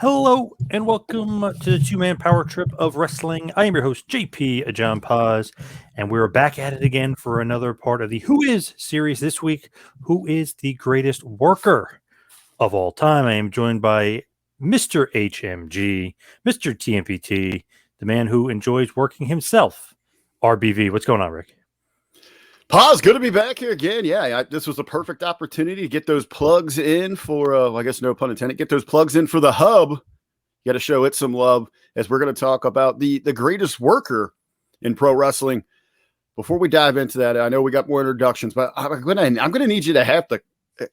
Hello and welcome to the two-man power trip of wrestling. I am your host, JP John Paz, and we're back at it again for another part of the Who Is series this week. Who is the greatest worker of all time? I am joined by Mr. HMG, Mr. TMPT, the man who enjoys working himself. RBV, what's going on, Rick? Paz, good to be back here again. Yeah, this was a perfect opportunity to get those plugs in for, I guess no pun intended, get those plugs in for the hub. You got to show it some love as we're going to talk about the greatest worker in pro wrestling. Before we dive into that, I know we got more introductions, but I'm going to need you to have to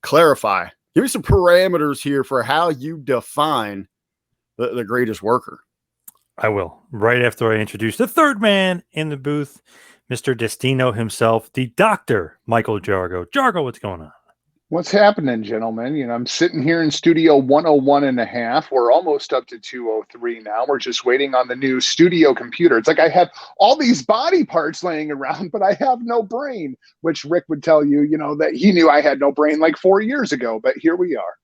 clarify. Give me some parameters here for how you define the greatest worker. I will. Right after I introduce the third man in the booth, Mr. Destino himself, the Dr. Michael Jargo. Jargo, what's going on? What's happening, gentlemen? I'm sitting here in studio 101 and a half. We're almost up to 203 now. We're just waiting on the new studio computer. It's like I have all these body parts laying around, but I have no brain, which Rick would tell you, that he knew I had no brain like 4 years ago, but here we are.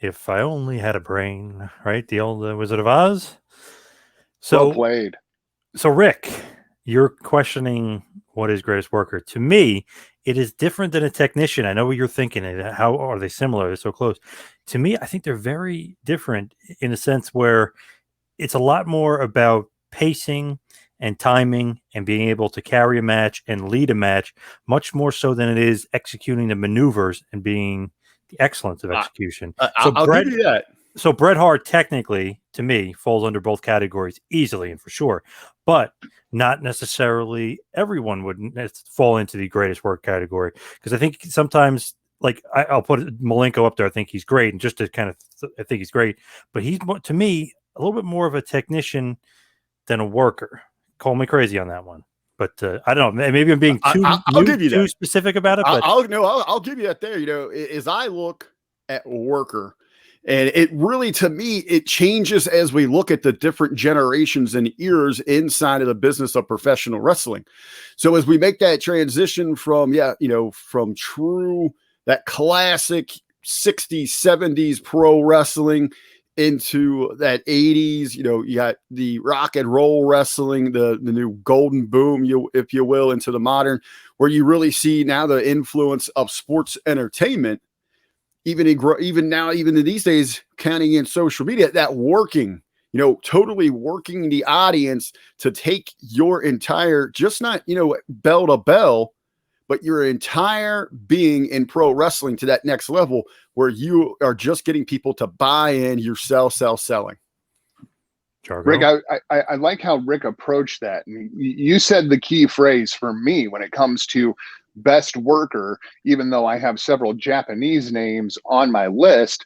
If I only had a brain, right? The old Wizard of Oz. So well played. So, Rick, you're questioning what is greatest worker. To me, it is different than a technician. I know what you're thinking. How are they similar? They're so close. To me, I think they're very different in a sense where it's a lot more about pacing and timing and being able to carry a match and lead a match, much more so than it is executing the maneuvers and being the excellence of execution. I'll give you that. So Bret Hart technically, to me, falls under both categories easily and for sure, but not necessarily everyone would fall into the greatest work category, because I think sometimes, like I'll put Malenko up there. I think he's great, and just to kind of, I think he's great, but he's, to me, a little bit more of a technician than a worker. Call me crazy on that one, but I don't know. Maybe I'm being too specific about it. But I'll give you that there. As I look at worker. And it really, to me, it changes as we look at the different generations and eras inside of the business of professional wrestling. So as we make that transition from true, that classic 60s, 70s pro wrestling into that 80s, you got the rock and roll wrestling, the new golden boom, if you will, into the modern, where you really see now the influence of sports entertainment. Even in these days, counting in social media, that working, totally working the audience to take your entire, just not, bell to bell, but your entire being in pro wrestling to that next level where you are just getting people to buy in, you're selling. Jargo. Rick, I like how Rick approached that. And you said the key phrase for me when it comes to best worker, even though I have several Japanese names on my list,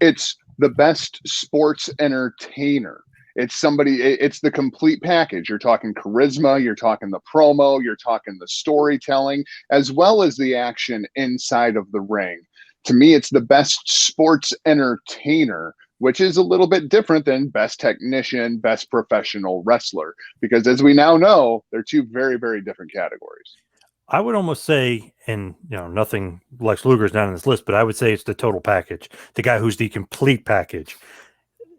it's the best sports entertainer. It's the complete package. You're talking charisma, you're talking the promo, you're talking the storytelling, as well as the action inside of the ring. To me, it's the best sports entertainer, which is a little bit different than best technician, best professional wrestler, because as we now know, they're two very, very different categories. I would almost say, and nothing, Lex Luger's not on this list, but I would say it's the total package, the guy who's the complete package.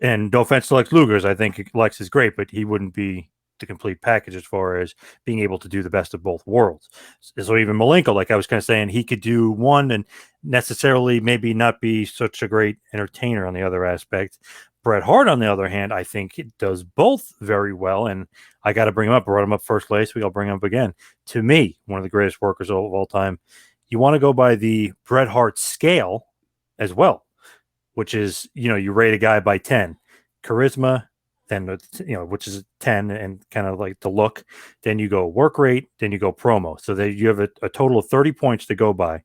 And no offense to Lex Luger's, I think Lex is great, but he wouldn't be the complete package as far as being able to do the best of both worlds. So even Malenko, like I was kind of saying, he could do one and necessarily maybe not be such a great entertainer on the other aspect. Bret Hart, on the other hand, I think it does both very well, and I got to bring him up. I brought him up first last week. I'll bring him up again. To me, one of the greatest workers of all time. You want to go by the Bret Hart scale as well, which is, you rate a guy by 10. Charisma, then, which is 10 and kind of like the look. Then you go work rate, then you go promo. So that you have a total of 30 points to go by,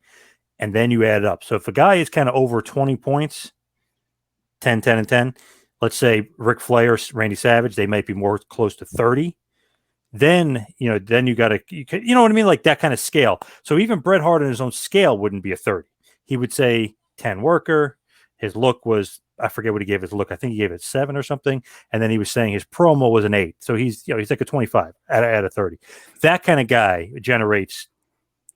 and then you add it up. So if a guy is kind of over 20 points, 10, 10, and 10. Let's say Ric Flair, Randy Savage, they might be more close to 30. Then you got to, you know what I mean? Like that kind of scale. So even Bret Hart on his own scale wouldn't be a 30. He would say 10 worker. His look was, I forget what he gave his look. I think he gave it 7 or something. And then he was saying his promo was an 8. So he's like a 25 at a 30. That kind of guy generates,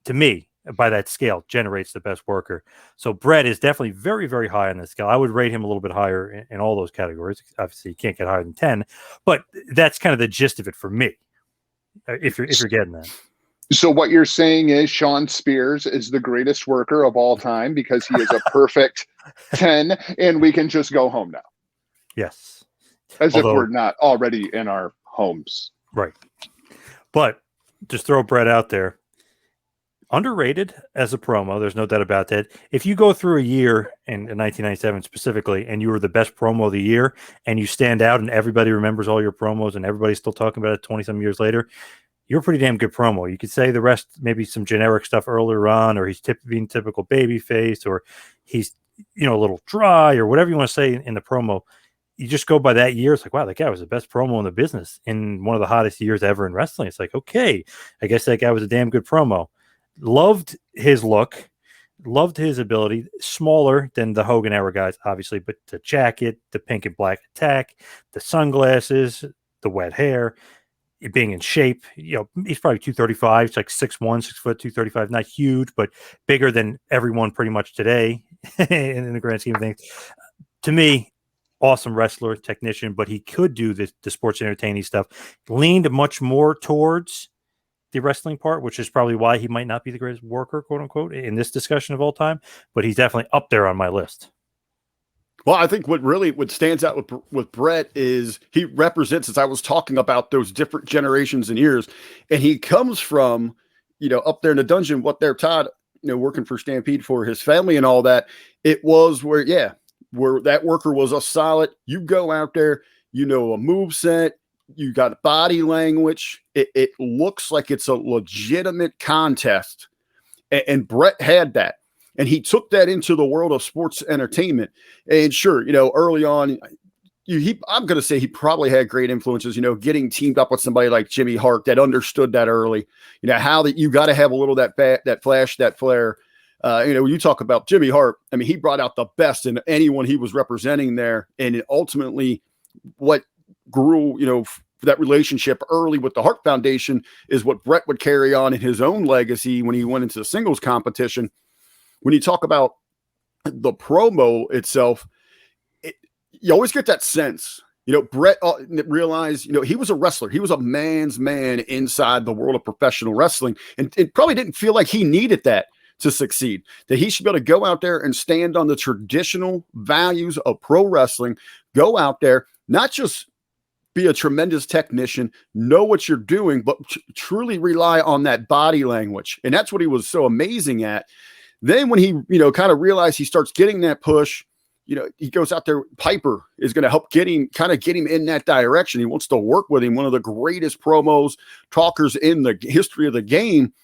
to me, by that scale generates the best worker. So Bret is definitely very, very high on this scale. I would rate him a little bit higher in all those categories. Obviously, you can't get higher than 10, but that's kind of the gist of it for me. If you're getting that. So what you're saying is Sean Spears is the greatest worker of all time because he is a perfect 10, and we can just go home now. Yes. As if we're not already in our homes. Right. But just throw Bret out there. Underrated as a promo. There's no doubt about that. If you go through a year in 1997 specifically, and you were the best promo of the year, and you stand out and everybody remembers all your promos and everybody's still talking about it 20-some years later, you're a pretty damn good promo. You could say the rest, maybe some generic stuff earlier on, or he's being typical baby face, or he's, a little dry, or whatever you want to say in the promo. You just go by that year. It's like, wow, that guy was the best promo in the business in one of the hottest years ever in wrestling. It's like, okay, I guess that guy was a damn good promo. Loved his look, loved his ability. Smaller than the Hogan era guys, obviously, but the jacket, the pink and black attack, the sunglasses, the wet hair, being in shape. He's probably 235. It's like 6'1", 6 foot, 235. Not huge, but bigger than everyone pretty much today in the grand scheme of things. To me, awesome wrestler, technician, but he could do the sports entertaining stuff. Leaned much more towards the wrestling part, which is probably why he might not be the greatest worker, quote unquote, in this discussion of all time, but he's definitely up there on my list. Well, I think what stands out with Bret is he represents, as I was talking about, those different generations and years, and he comes from, up there in the dungeon, what they're taught, working for Stampede for his family and all that. It was where that worker was a solid. You go out there, a move set. You got body language. It looks like it's a legitimate contest. And Bret had that. And he took that into the world of sports entertainment. And sure, early on, I'm going to say he probably had great influences, getting teamed up with somebody like Jimmy Hart that understood that early, how that you got to have a little that flash, that flair. When you talk about Jimmy Hart, I mean, he brought out the best in anyone he was representing there. And ultimately what grew, that relationship early with the Hart Foundation is what Bret would carry on in his own legacy when he went into the singles competition. When you talk about the promo itself, you always get that sense, Bret realized, he was a wrestler. He was a man's man inside the world of professional wrestling, and probably didn't feel like he needed that to succeed, that he should be able to go out there and stand on the traditional values of pro wrestling, go out there, not just be a tremendous technician, know what you're doing, but truly rely on that body language. And that's what he was so amazing at. Then when he, kind of realized he starts getting that push, he goes out there. Piper is going to help get him in that direction. He wants to work with him. One of the greatest promos talkers in the history of the game.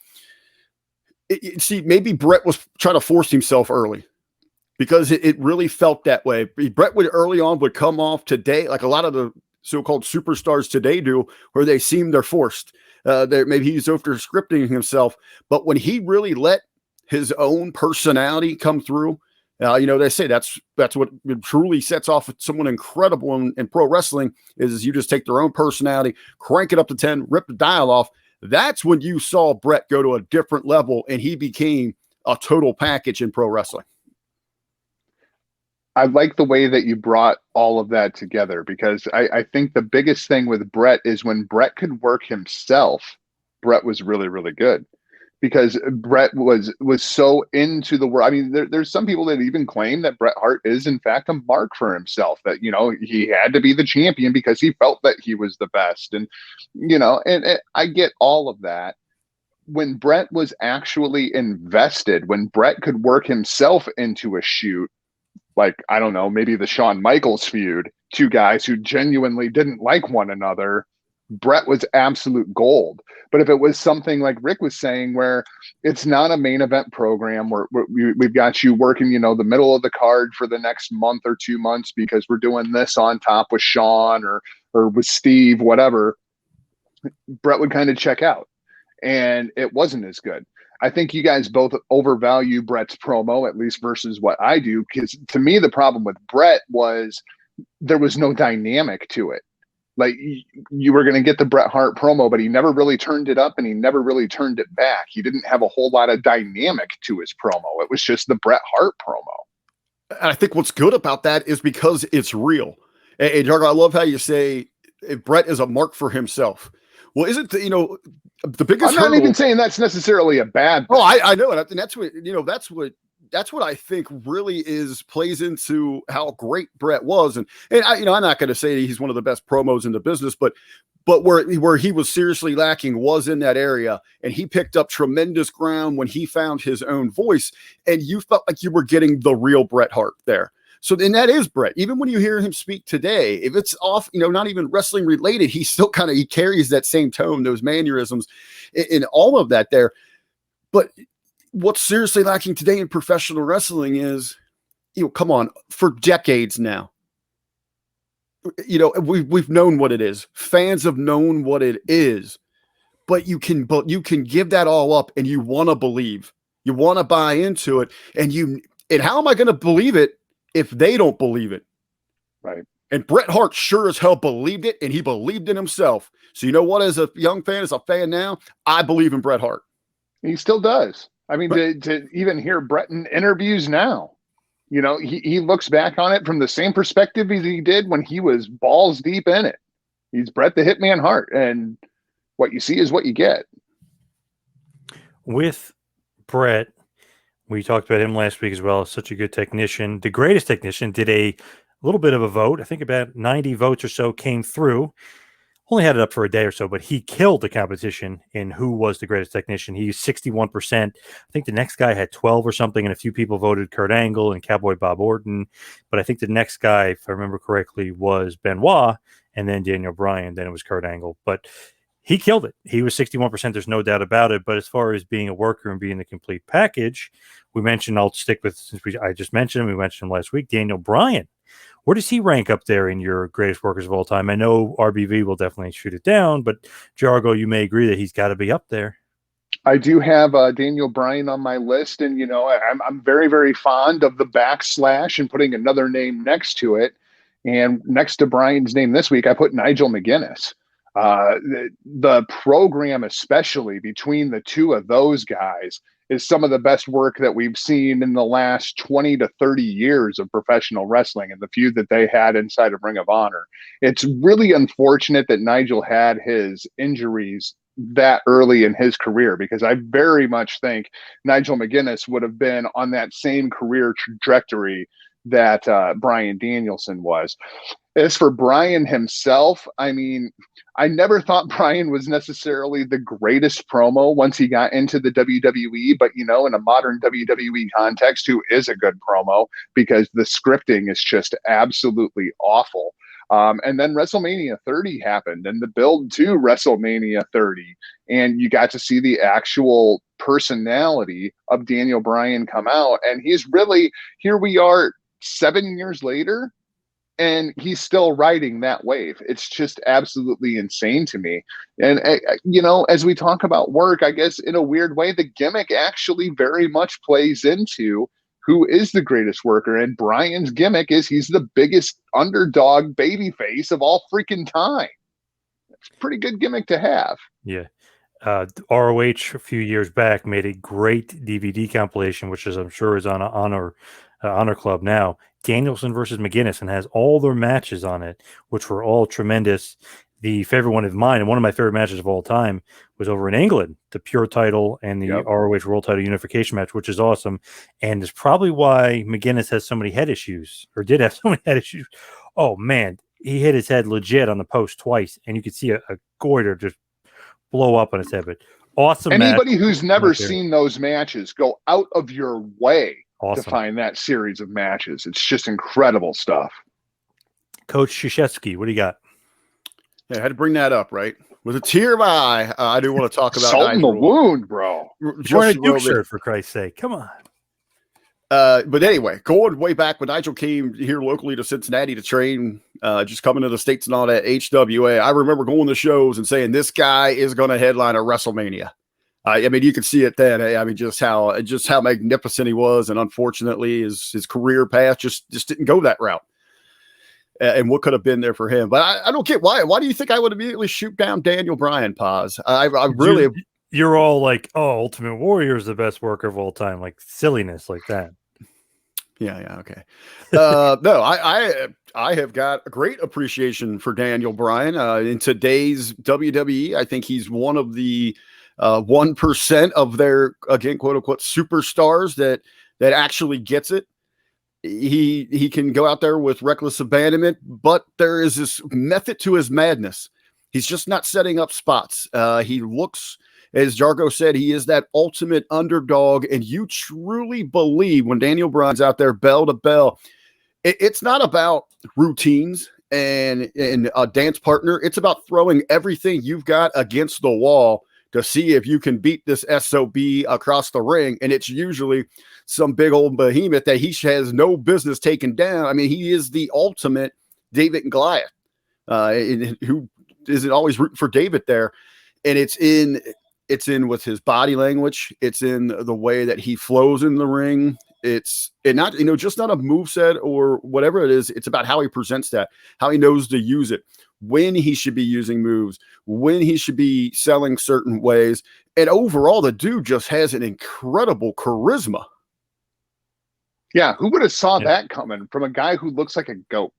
See, maybe Bret was trying to force himself early because it really felt that way. Bret would come off today, like a lot of the so-called superstars today do, where they seem they're forced. Maybe he's over scripting himself, but when he really let his own personality come through, they say that's what truly sets off someone incredible in pro wrestling is you just take their own personality, crank it up to 10, rip the dial off. That's when you saw Bret go to a different level and he became a total package in pro wrestling. I like the way that you brought all of that together because I think the biggest thing with Bret is when Bret could work himself, Bret was really, really good. Because Bret was so into the world. I mean, there's some people that even claim that Bret Hart is, in fact, a mark for himself, that, he had to be the champion because he felt that he was the best. And, and I get all of that. When Bret was actually invested, when Bret could work himself into a shoot, like, I don't know, maybe the Shawn Michaels feud, two guys who genuinely didn't like one another, Bret was absolute gold. But if it was something like Rick was saying, where it's not a main event program, where we've got you working, the middle of the card for the next month or 2 months because we're doing this on top with Shawn or with Steve, whatever, Bret would kind of check out. And it wasn't as good. I think you guys both overvalue Bret's promo, at least versus what I do, because to me, the problem with Bret was there was no dynamic to it. Like you were going to get the Bret Hart promo, but he never really turned it up and he never really turned it back. He didn't have a whole lot of dynamic to his promo. It was just the Bret Hart promo. And I think what's good about that is because it's real. And Jargo, I love how you say Bret is a mark for himself. Well, isn't the biggest? I'm not even saying that's necessarily a bad thing. Oh, I know it. And that's what I think really plays into how great Bret was. And I'm not going to say he's one of the best promos in the business, but where he was seriously lacking was in that area. And he picked up tremendous ground when he found his own voice. And you felt like you were getting the real Bret Hart there. So then that is Bret. Even when you hear him speak today, if it's off, not even wrestling related, he still he carries that same tone, those mannerisms, in all of that there. But what's seriously lacking today in professional wrestling is, come on, for decades now, we've known what it is. Fans have known what it is, but you can give that all up and you want to believe, you want to buy into it. And how am I going to believe it if they don't believe it? Right. And Bret Hart sure as hell believed it, and he believed in himself. So you know what, as a young fan, as a fan now, I believe in Bret Hart. He still does. I mean, to even hear Bret in interviews now, he looks back on it from the same perspective as he did when he was balls deep in it. He's Bret the Hitman Hart, and what you see is what you get. With Bret, we talked about him last week as well. Such a good technician. The greatest technician did a little bit of a vote. I think about 90 votes or so came through. Only had it up for a day or so, but he killed the competition in who was the greatest technician. He's 61%. I think the next guy had 12 or something, and a few people voted Kurt Angle and Cowboy Bob Orton. But I think the next guy, if I remember correctly, was Benoit, and then Daniel Bryan. Then it was Kurt Angle. But he killed it. He was 61%. There's no doubt about it. But as far as being a worker and being the complete package, we mentioned, I'll stick with, I just mentioned him, we mentioned him last week, Daniel Bryan. Where does he rank up there in your greatest workers of all time? I know RBV will definitely shoot it down, but Jargo, you may agree that he's got to be up there. I do have Daniel Bryan on my list, and I'm very, very fond of the backslash and putting another name next to it. And next to Bryan's name this week, I put Nigel McGuinness. The program, especially between the two of those guys, is some of the best work that we've seen in the last 20 to 30 years of professional wrestling, and the feud that they had inside of Ring of Honor. It's really unfortunate that Nigel had his injuries that early in his career, because I very much think Nigel McGuinness would have been on that same career trajectory that Bryan Danielson was. As for Bryan himself, I mean, I never thought Bryan was necessarily the greatest promo once he got into the WWE, but in a modern WWE context, who is a good promo, because the scripting is just absolutely awful. And then WrestleMania 30 happened, and the build to WrestleMania 30, and you got to see the actual personality of Daniel Bryan come out, and he's really, here we are 7 years later, and he's still riding that wave. It's just absolutely insane to me. And, as we talk about work, I guess in a weird way, the gimmick actually very much plays into who is the greatest worker. And Bryan's gimmick is he's the biggest underdog babyface of all freaking time. It's a pretty good gimmick to have. Yeah. ROH a few years back made a great DVD compilation, which I'm sure is on Honor Club now, Danielson versus McGuinness, and has all their matches on it, which were all tremendous. The favorite one of mine, and one of my favorite matches of all time, was over in England, the Pure title and the ROH World title unification match, which is awesome. And it's probably why McGuinness has so many head issues, or did have so many head issues. Oh, man, he hit his head legit on the post twice, and you could see a goiter just blow up on his head. But awesome. Anybody who's never seen those matches, go out of your way to find that series of matches. It's just incredible stuff. Coach Krzyzewski, what do you got? Yeah, I had to bring that up, right? With a tear of my eye, I do want to talk about salt in the wound, bro. Wearing a Duke shirt, for Christ's sake. Come on. But anyway, going way back when Nigel came here locally to Cincinnati to train, just coming to the States and all that, HWA, I remember going to shows and saying, this guy is going to headline a WrestleMania. I mean, you could see it then. I mean, just how magnificent he was. And unfortunately, his career path just didn't go that route. and what could have been there for him. But I don't get why. Why do you think I would immediately shoot down Daniel Bryan, Paz? I really. You're all like, oh, Ultimate Warrior is the best worker of all time, like silliness like that. Yeah, okay. No, I have got a great appreciation for Daniel Bryan in today's WWE. I think he's one of the 1% of their, again, quote unquote, superstars that actually gets it. He can go out there with reckless abandonment, but there is this method to his madness. He's just not setting up spots. He looks, as Jargo said, he is that ultimate underdog, and you truly believe when Daniel Bryan's out there bell to bell, it's not about routines and a dance partner. It's about throwing everything you've got against the wall to see if you can beat this SOB across the ring. And it's usually some big old behemoth that he has no business taking down. I mean, he is the ultimate David and Goliath, who isn't always rooting for David there. And it's in with his body language. It's in the way that he flows in the ring. It's not, just not a moveset or whatever it is. It's about how he presents that, how he knows to use it, when he should be using moves, when he should be selling certain ways. And overall, the dude just has an incredible charisma. Yeah, who would have saw that coming from a guy who looks like a goat?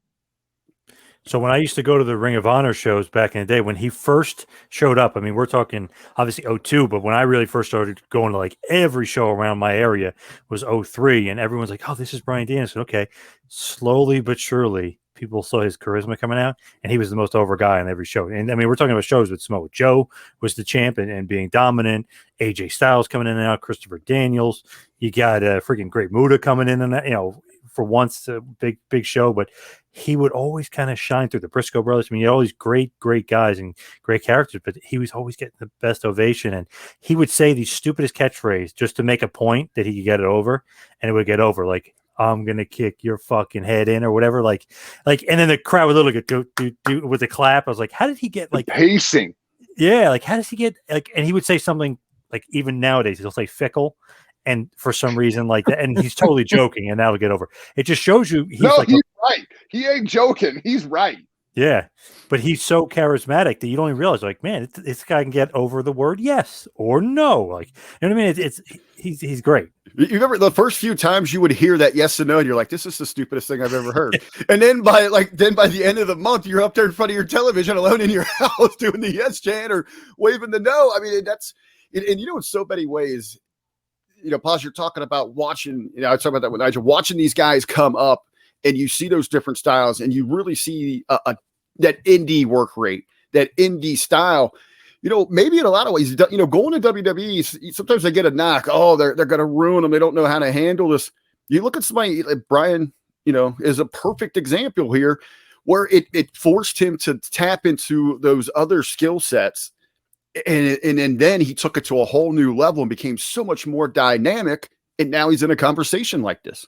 So when I used to go to the Ring of Honor shows back in the day, when he first showed up, I mean, we're talking obviously 02, but when I really first started going to like every show around my area was 03, and everyone's like, oh, this is Bryan Danielson. Okay. Slowly but surely, people saw his charisma coming out, and he was the most over guy on every show. And I mean, we're talking about shows with Samoa Joe was the champ and being dominant, AJ Styles coming in and out, Christopher Daniels. You got freaking Great Muta coming in and out, for once, a big show, but he would always kind of shine through the Briscoe brothers. I mean, you had all these great guys and great characters, but he was always getting the best ovation. And he would say the stupidest catchphrase just to make a point that he could get it over, and it would get over. Like, I'm going to kick your fucking head in or whatever. Like, and then the crowd would literally go do with the clap. I was like, how did he get like pacing? Yeah. Like, how does he get like, and he would say something like, even nowadays, he'll say fickle. And for some reason like that, and he's totally joking, and that'll get over. It just shows you he's right. He ain't joking. He's right. Yeah, but he's so charismatic that you don't even realize, like, man, this guy can get over the word yes or no. Like, you know what I mean? He's great. You remember the first few times you would hear that yes and no, and you're like, this is the stupidest thing I've ever heard. And then by the end of the month, you're up there in front of your television alone in your house doing the yes chant or waving the no. I mean, and in so many ways. Paz, you're talking about watching, I was talking about that with Nigel, watching these guys come up, and you see those different styles, and you really see that indie work rate, that indie style. Maybe in a lot of ways, going to WWE, sometimes they get a knock. Oh, they're going to ruin them. They don't know how to handle this. You look at somebody like Bryan, is a perfect example here, where it forced him to tap into those other skill sets. And then he took it to a whole new level and became so much more dynamic. And now he's in a conversation like this.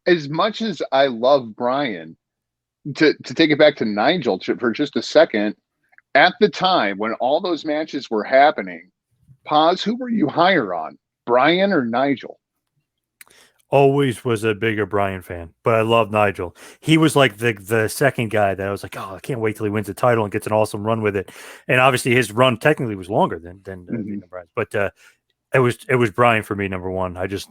As much as I love Bryan, to take it back to Nigel for just a second, at the time when all those matches were happening, Paz, who were you higher on, Bryan or Nigel? Always was a bigger Bryan fan, but I love Nigel. He was like the second guy that I was like, oh, I can't wait till he wins the title and gets an awesome run with it. And obviously his run technically was longer than Bryan's, but it was Bryan for me, number one. I as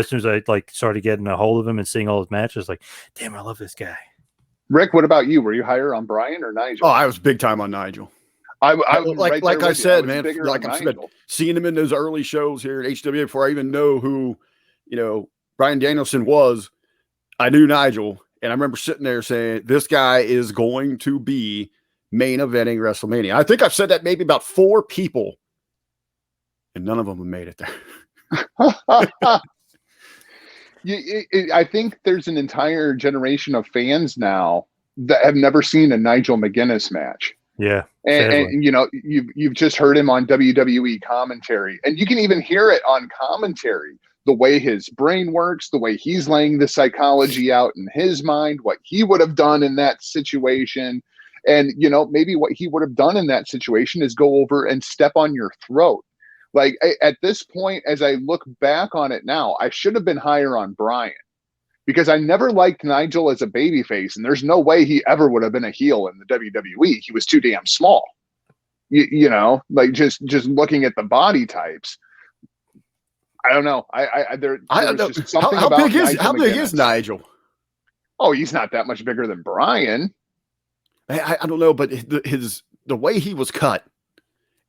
soon as I started getting a hold of him and seeing all his matches, like, damn, I love this guy. Rick, what about you? Were you higher on Bryan or Nigel? Oh, I was big time on Nigel. I like I said, man, like I said, seeing him in those early shows here at HWA before I even know who, Bryan Danielson was, I knew Nigel, and I remember sitting there saying, this guy is going to be main eventing WrestleMania. I think I've said that maybe about 4 people, and none of them have made it there. I think there's an entire generation of fans now that have never seen a Nigel McGuinness match. Yeah. And you've just heard him on WWE commentary, and you can even hear it on commentary. The way his brain works, the way he's laying the psychology out in his mind, what he would have done in that situation. And, maybe what he would have done in that situation is go over and step on your throat. Like at this point, as I look back on it now, I should have been higher on Bryan, because I never liked Nigel as a babyface, and there's no way he ever would have been a heel in the WWE. He was too damn small. You know, like just looking at the body types. I don't know. I don't know. Just something how about how big is Nigel? Oh, he's not that much bigger than Bryan. I don't know, but the way he was cut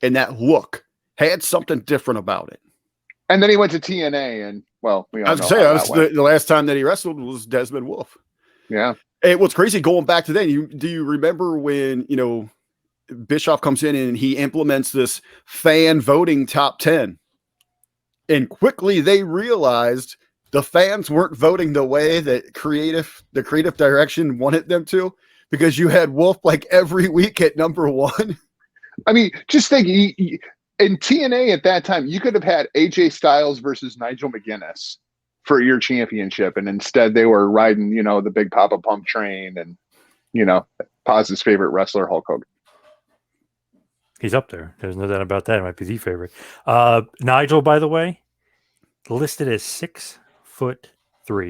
and that look had something different about it. And then he went to TNA, and well, I was going to say the last time that he wrestled was Desmond Wolfe. Yeah. And what's crazy going back to then, do you remember when, you know, Bischoff comes in and he implements this fan voting top 10, and quickly they realized the fans weren't voting the way that the creative direction wanted them to, because you had Wolf like every week at number 1. I mean, just think, in TNA at that time, you could have had AJ Styles versus Nigel McGuinness for your championship, and instead they were riding, you know, the big Papa Pump train, and, you know, Paz's favorite wrestler, Hulk Hogan. He's up there. There's no doubt about that. It might be the favorite. Nigel, by the way, listed as 6'3".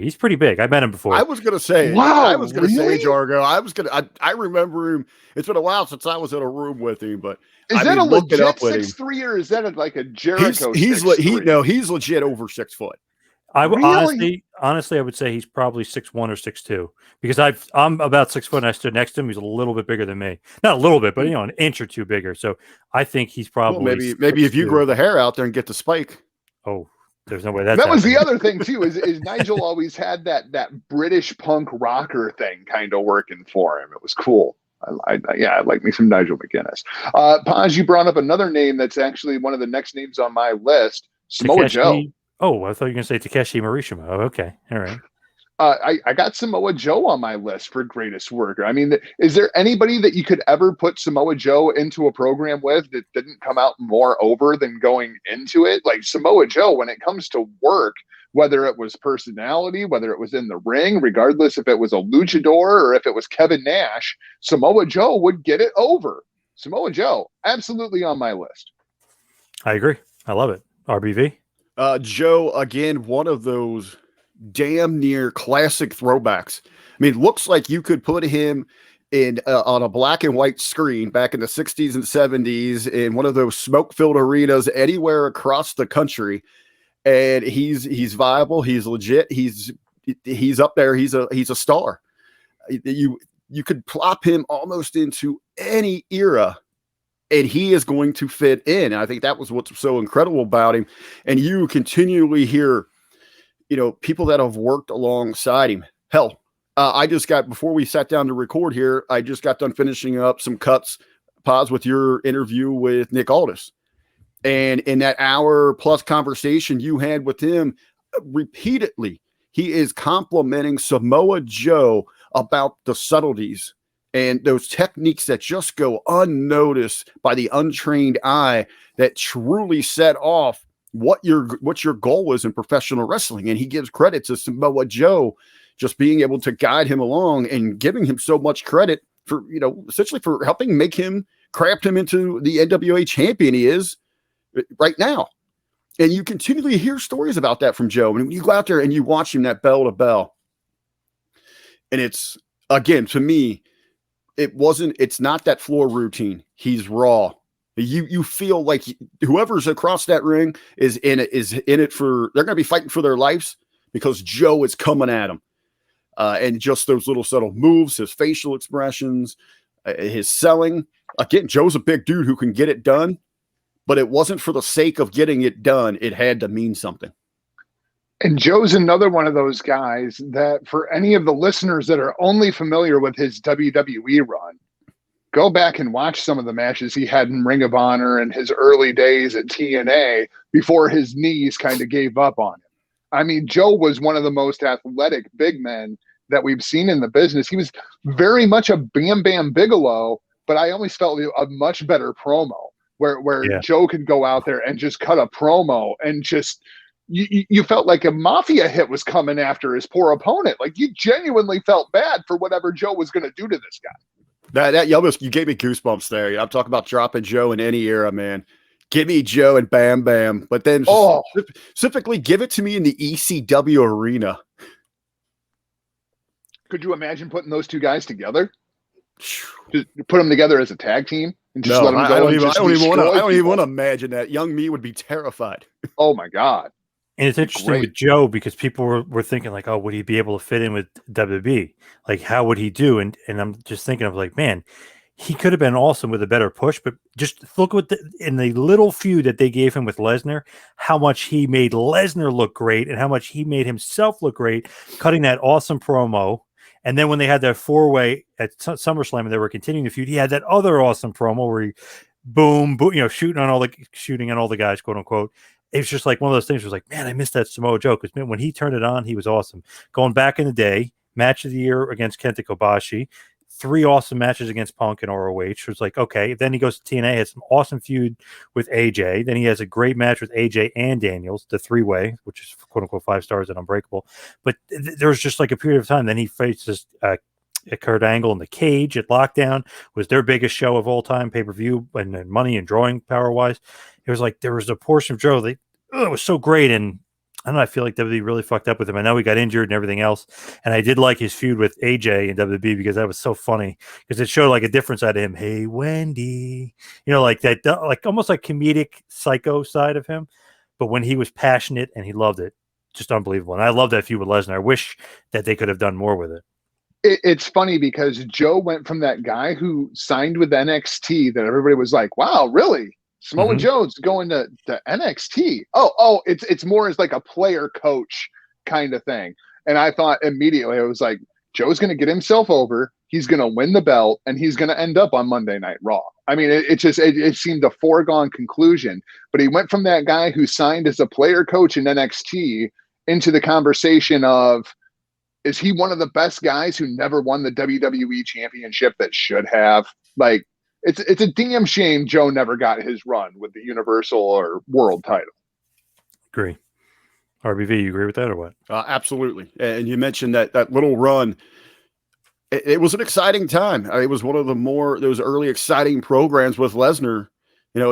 He's pretty big. I met him before. I was going to say, wow, I was going to really? say, Jargo. I remember him. It's been a while since I was in a room with him, but is that a legit 6'3", or is that like a Jericho? He's legit over 6 foot. Really? honestly, I would say he's probably 6'1" or 6'2", because I'm about 6 foot and I stood next to him. He's a little bit bigger than me. Not a little bit, but, you know, an inch or two bigger. So I think he's probably maybe if you grow the hair out there and get the spike. Oh, there's no way that was the other thing too, is Nigel always had that British punk rocker thing kind of working for him. It was cool. I like me some Nigel McGuinness. Paz, you brought up another name that's actually one of the next names on my list, Samoa Joe. Oh, I thought you were going to say Takeshi Morishima. Oh, okay. All right. I got Samoa Joe on my list for greatest worker. I mean, is there anybody that you could ever put Samoa Joe into a program with that didn't come out more over than going into it? Like Samoa Joe, when it comes to work, whether it was personality, whether it was in the ring, regardless if it was a luchador or if it was Kevin Nash, Samoa Joe would get it over. Samoa Joe, absolutely on my list. I agree. I love it. RBV? Joe, again, one of those damn near classic throwbacks. I mean, looks like you could put him in on a black and white screen back in the 60s and 70s in one of those smoke-filled arenas anywhere across the country, and he's viable. He's legit. He's up there. He's a star. You could plop him almost into any era, and he is going to fit in. And I think that was what's so incredible about him. And you continually hear, you know, people that have worked alongside him. Hell, I just got, before we sat down to record here, I just got done finishing up some cuts, Paz, with your interview with Nick Aldis. And in that hour plus conversation you had with him, repeatedly, he is complimenting Samoa Joe about the subtleties and those techniques that just go unnoticed by the untrained eye that truly set off what your goal was in professional wrestling. And he gives credit to Samoa Joe just being able to guide him along and giving him so much credit for, you know, essentially for helping make him, craft him into the NWA champion he is right now. And you continually hear stories about that from Joe. And when you go out there and you watch him that bell to bell, and it's, again, to me, it's not that floor routine. He's raw. You feel like whoever's across that ring is in it for, they're going to be fighting for their lives because Joe is coming at them. And just those little subtle moves, his facial expressions, his selling. Again, Joe's a big dude who can get it done, but it wasn't for the sake of getting it done. It had to mean something. And Joe's another one of those guys that, for any of the listeners that are only familiar with his WWE run, go back and watch some of the matches he had in Ring of Honor and his early days at TNA before his knees kind of gave up on him. I mean, Joe was one of the most athletic big men that we've seen in the business. He was very much a Bam Bam Bigelow, but I always felt a much better promo where Joe could go out there and just cut a promo and just, you felt like a mafia hit was coming after his poor opponent. Like, you genuinely felt bad for whatever Joe was going to do to this guy. You gave me goosebumps there. I'm talking about dropping Joe in any era, man. Give me Joe and Bam Bam, but then specifically give it to me in the ECW arena. Could you imagine putting those two guys together? Just put them together as a tag team and just let them go. I don't even want to imagine that. Young me would be terrified. Oh my God. And it's interesting with Joe because people were thinking like, oh, would he be able to fit in with WWE? Like, how would he do? And I'm just thinking of like, man, he could have been awesome with a better push, but just look what in the little feud that they gave him with Lesnar, how much he made Lesnar look great and how much he made himself look great, cutting that awesome promo. And then when they had that 4-way at SummerSlam and they were continuing the feud, he had that other awesome promo where he boom, shooting on all the guys, quote unquote. It was just like one of those things where it was like, man, I missed that Samoa Joe because when he turned it on, he was awesome. Going back in the day, match of the year against Kenta Kobashi, 3 awesome matches against Punk and ROH. It was like, okay. Then he goes to TNA, has some awesome feud with AJ. Then he has a great match with AJ and Daniels, the 3-way, which is quote unquote 5 stars at Unbreakable. But there was just like a period of time. Then he faces Kurt Angle in the cage at Lockdown, was their biggest show of all time, pay-per-view and money and drawing power wise. It was like there was a portion of Joe that it was so great, and I don't know, I feel like WWE really fucked up with him. I know he got injured and everything else, and I did like his feud with AJ and WWE because that was so funny because it showed like a different side of him. Hey Wendy, like that, like almost like comedic psycho side of him, but when he was passionate and he loved it, just unbelievable. And I love that feud with Lesnar. I wish that they could have done more with it. It's funny because Joe went from that guy who signed with NXT that everybody was like, wow, really? Samoa Joe's going to NXT. Oh, it's more as like a player coach kind of thing. And I thought immediately, I was like, Joe's going to get himself over. He's going to win the belt and he's going to end up on Monday Night Raw. I mean, it seemed a foregone conclusion, but he went from that guy who signed as a player coach in NXT into the conversation of, is he one of the best guys who never won the WWE championship that should have? Like, it's a damn shame Joe never got his run with the Universal or World title. Agree. RBV, you agree with that or what? Absolutely. And you mentioned that little run. It was an exciting time. It was one of those early exciting programs with Lesnar.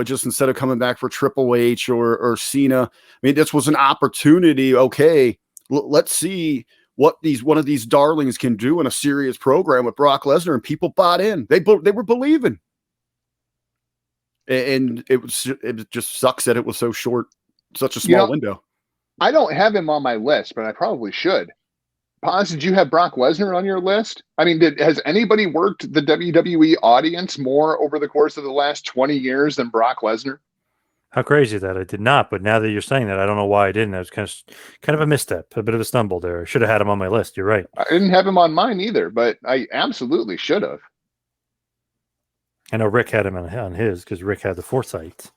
Just instead of coming back for Triple H or Cena, I mean, this was an opportunity. Okay, let's see what one of these darlings can do in a serious program with Brock Lesnar, and people bought in. They were believing. And it just sucks that it was so short, such a small window. I don't have him on my list, but I probably should. Paz, did you have Brock Lesnar on your list? I mean, has anybody worked the WWE audience more over the course of the last 20 years than Brock Lesnar? How crazy that I did not, but now that you're saying that, I don't know why I didn't. That was kind of a misstep, a bit of a stumble there. I should have had him on my list. You're right. I didn't have him on mine either, but I absolutely should have. I know Rick had him on his because Rick had the foresight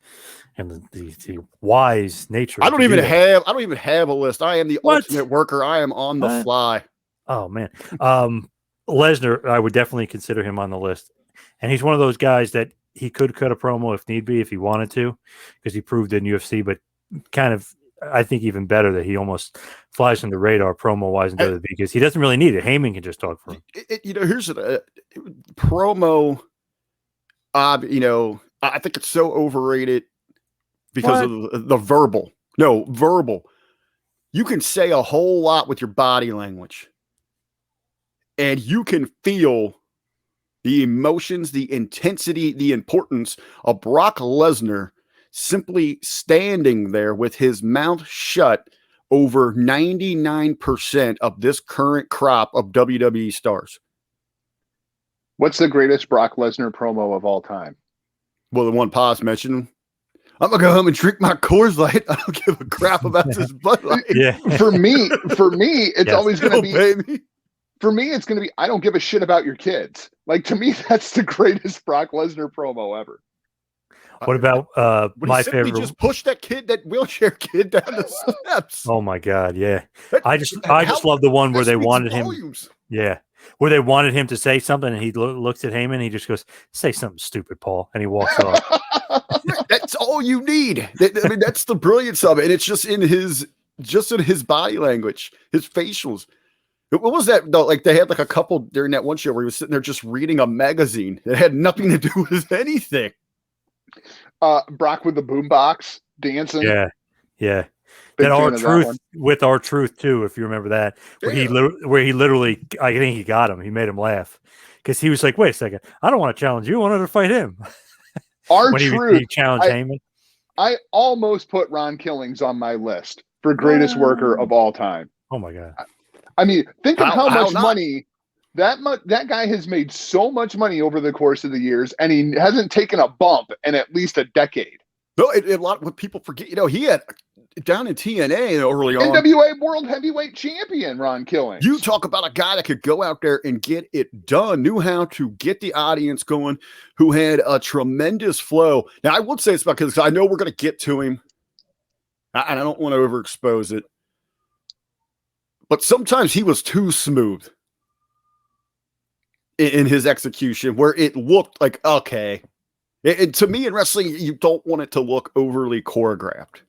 and the wise nature. I don't even have a list. I am the ultimate worker. I am on the fly. Oh man. Lesnar, I would definitely consider him on the list. And he's one of those guys that he could cut a promo if need be, if he wanted to, because he proved it in UFC, but kind of, I think even better that he almost flies under the radar promo wise in WWE because he doesn't really need it. Heyman can just talk for him. Here's a promo. I think it's so overrated because of the verbal. No, verbal. You can say a whole lot with your body language, and you can feel the emotions, the intensity, the importance of Brock Lesnar simply standing there with his mouth shut over 99% of this current crop of WWE stars. What's the greatest Brock Lesnar promo of all time? Well, the one Paz mentioned. I'm gonna go home and drink my Coors Light. I don't give a crap about this Bud Light. Yeah. For me, it's always gonna be. Baby. For me, it's gonna be. I don't give a shit about your kids. Like, to me, that's the greatest Brock Lesnar promo ever. What about my favorite? Just push that wheelchair kid down the steps. Oh my God, yeah. I just love the one where they wanted him. Yeah. Where they wanted him to say something, and he looks at Heyman, and he just goes, "Say something stupid, Paul," and he walks off. That's all you need. I mean, that's the brilliance of it, and it's just in his body language, his facials. What was that though? Like, they had like a couple during that one show where he was sitting there just reading a magazine. It had nothing to do with anything. Brock with the boombox dancing. Yeah. Big That fan our of that truth one. with our truth too, if you remember that, where he literally, I think he got him. He made him laugh because he was like, "Wait a second, I don't want to challenge you. I wanted to fight him." Our when truth. he challenged Heyman. I almost put Ron Killings on my list for greatest worker Wow. of all time. Oh my god! I mean, think of how much not? money that guy has made. So much money over the course of the years, and he hasn't taken a bump in at least a decade. No, a lot of people forget. He had down in TNA early on. NWA World Heavyweight Champion Ron Killings. You talk about a guy that could go out there and get it done, knew how to get the audience going, who had a tremendous flow. Now, I would say it's because I know we're going to get to him, and I don't want to overexpose it, but sometimes he was too smooth in his execution, where it looked like, okay. To me, in wrestling, you don't want it to look overly choreographed.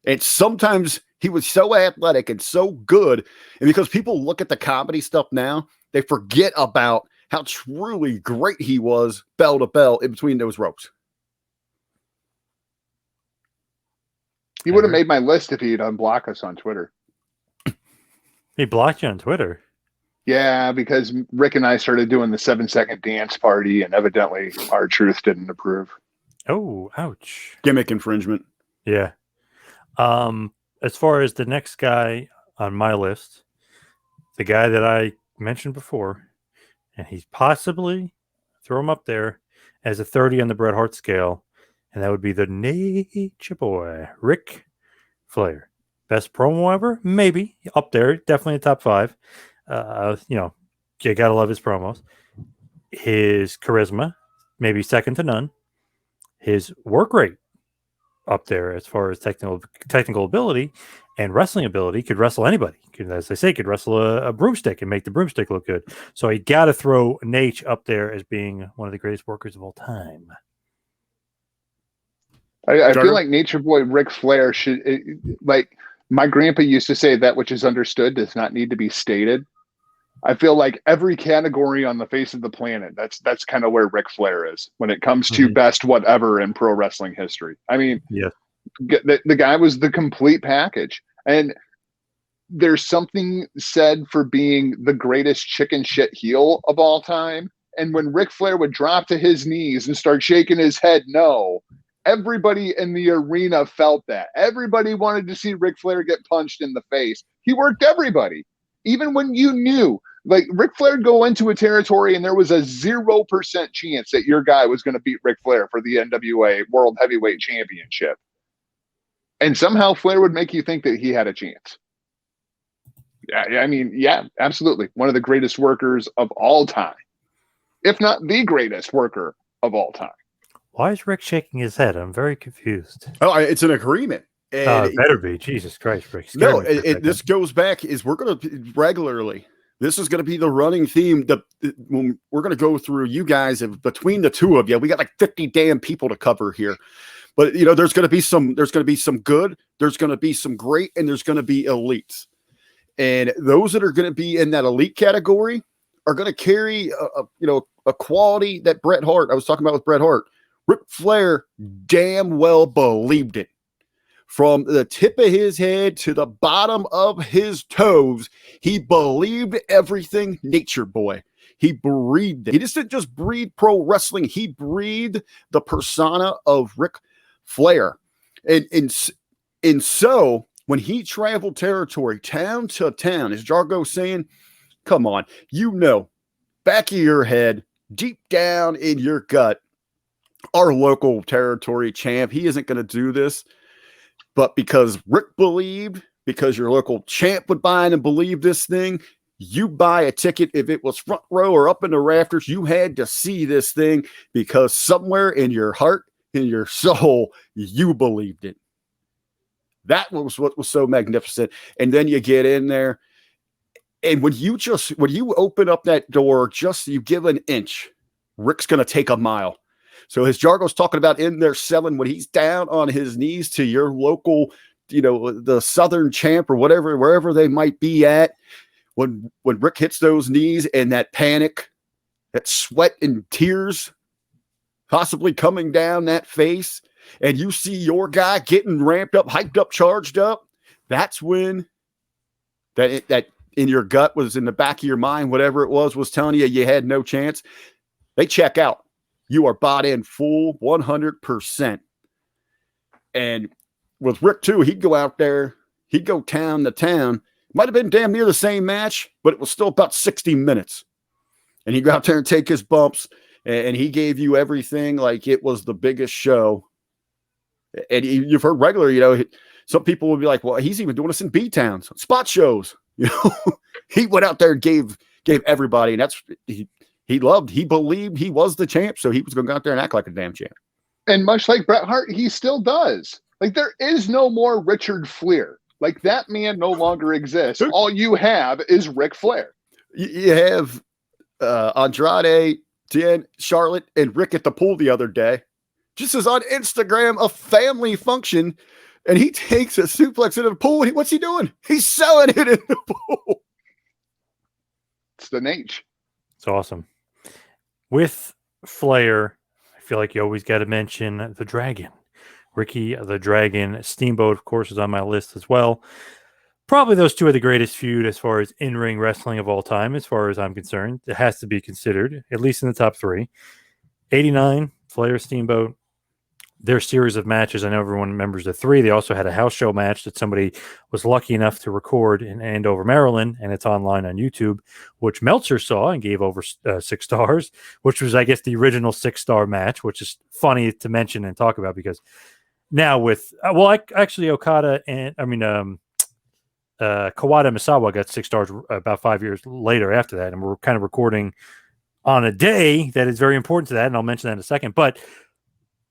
And sometimes he was so athletic and so good. And because people look at the comedy stuff now, they forget about how truly great he was bell to bell in between those ropes. He would have made my list if he'd unblock us on Twitter. He blocked you on Twitter. Yeah, because Rick and I started doing the 7-second dance party, and evidently our truth didn't approve. Oh, ouch. Gimmick infringement. Yeah. As far as the next guy on my list, the guy that I mentioned before, and he's possibly throw him up there as a 30 on the Bret Hart scale, and that would be the Nature Boy, Ric Flair. Best promo ever? Maybe. Up there. Definitely a top 5. You gotta love his promos. His charisma, maybe second to none. His work rate, up there as far as technical ability and wrestling ability. Could wrestle anybody. As they say, could wrestle a broomstick and make the broomstick look good. So you got to throw Nate up there as being one of the greatest workers of all time. I feel like Nature Boy Ric Flair should, like my grandpa used to say, that which is understood does not need to be stated. I feel like every category on the face of the planet, that's kind of where Ric Flair is when it comes to best whatever in pro wrestling history. I mean, yeah, the guy was the complete package. And there's something said for being the greatest chicken shit heel of all time. And when Ric Flair would drop to his knees and start shaking his head no, everybody in the arena felt that. Everybody wanted to see Ric Flair get punched in the face. He worked everybody. Even when you knew, like Ric Flair would go into a territory and there was a 0% chance that your guy was going to beat Ric Flair for the NWA World Heavyweight Championship. And somehow Flair would make you think that he had a chance. Yeah, I mean, yeah, absolutely. One of the greatest workers of all time, if not the greatest worker of all time. Why is Rick shaking his head? I'm very confused. Oh, it's an agreement. It better be. Jesus Christ, Rick. No, this goes back is we're going to regularly. This is going to be the running theme. When we're going to go through you guys between the two of you. We got like 50 damn people to cover here, but there's going to be some. There's going to be some good. There's going to be some great, and there's going to be elites. And those that are going to be in that elite category are going to carry a quality that Bret Hart. I was talking about with Bret Hart. Ric Flair damn well believed it. From the tip of his head to the bottom of his toes, he believed everything Nature Boy. He breathed it. He didn't just breathe pro wrestling. He breathed the persona of Ric Flair. And so when he traveled territory, town to town, as Jargo saying, come on, back of your head, deep down in your gut, our local territory champ, he isn't going to do this. But because Rick believed, because your local champ would buy in and believe this thing, you buy a ticket. If it was front row or up in the rafters, you had to see this thing because somewhere in your heart, in your soul, you believed it. That was what was so magnificent. And then you get in there, and when you open up that door, you give an inch, Rick's going to take a mile. So as Jargo's talking about in there selling, when he's down on his knees to your local, the Southern champ or whatever, wherever they might be at, when Rick hits those knees and that panic, that sweat and tears possibly coming down that face, and you see your guy getting ramped up, hyped up, charged up, that's when that in your gut was in the back of your mind, whatever it was telling you had no chance. They check out. You are bought in full 100%. And with Rick too, he'd go out there, he'd go town to town. Might have been damn near the same match, but it was still about 60 minutes. And he'd go out there and take his bumps, and he gave you everything like it was the biggest show. And you've heard regular, some people would be like, well, he's even doing this in B-towns, spot shows. He went out there and gave everybody, and that's he believed he was the champ, so he was going to go out there and act like a damn champ. And much like Bret Hart, he still does. Like, there is no more Richard Flair. Like, that man no longer exists. All you have is Ric Flair. You have Andrade, Jen, Charlotte, and Rick at the pool the other day. Just as on Instagram, a family function, and he takes a suplex into the pool. And what's he doing? He's selling it in the pool. It's the Nate. It's awesome. With Flair, I feel like you always got to mention the Dragon. Ricky the Dragon. Steamboat, of course, is on my list as well. Probably those two are the greatest feud as far as in-ring wrestling of all time, as far as I'm concerned. It has to be considered, at least in the top three. 89, Flair, Steamboat. Their series of matches, I know everyone remembers the three. They also had a house show match that somebody was lucky enough to record in Andover, Maryland, and it's online on YouTube, which Meltzer saw and gave over 6 stars, which was, I guess, the original 6-star match, which is funny to mention and talk about because now with, actually Okada and, Kawada and Misawa got 6 stars about 5 years later after that, and we're kind of recording on a day that is very important to that, and I'll mention that in a second, but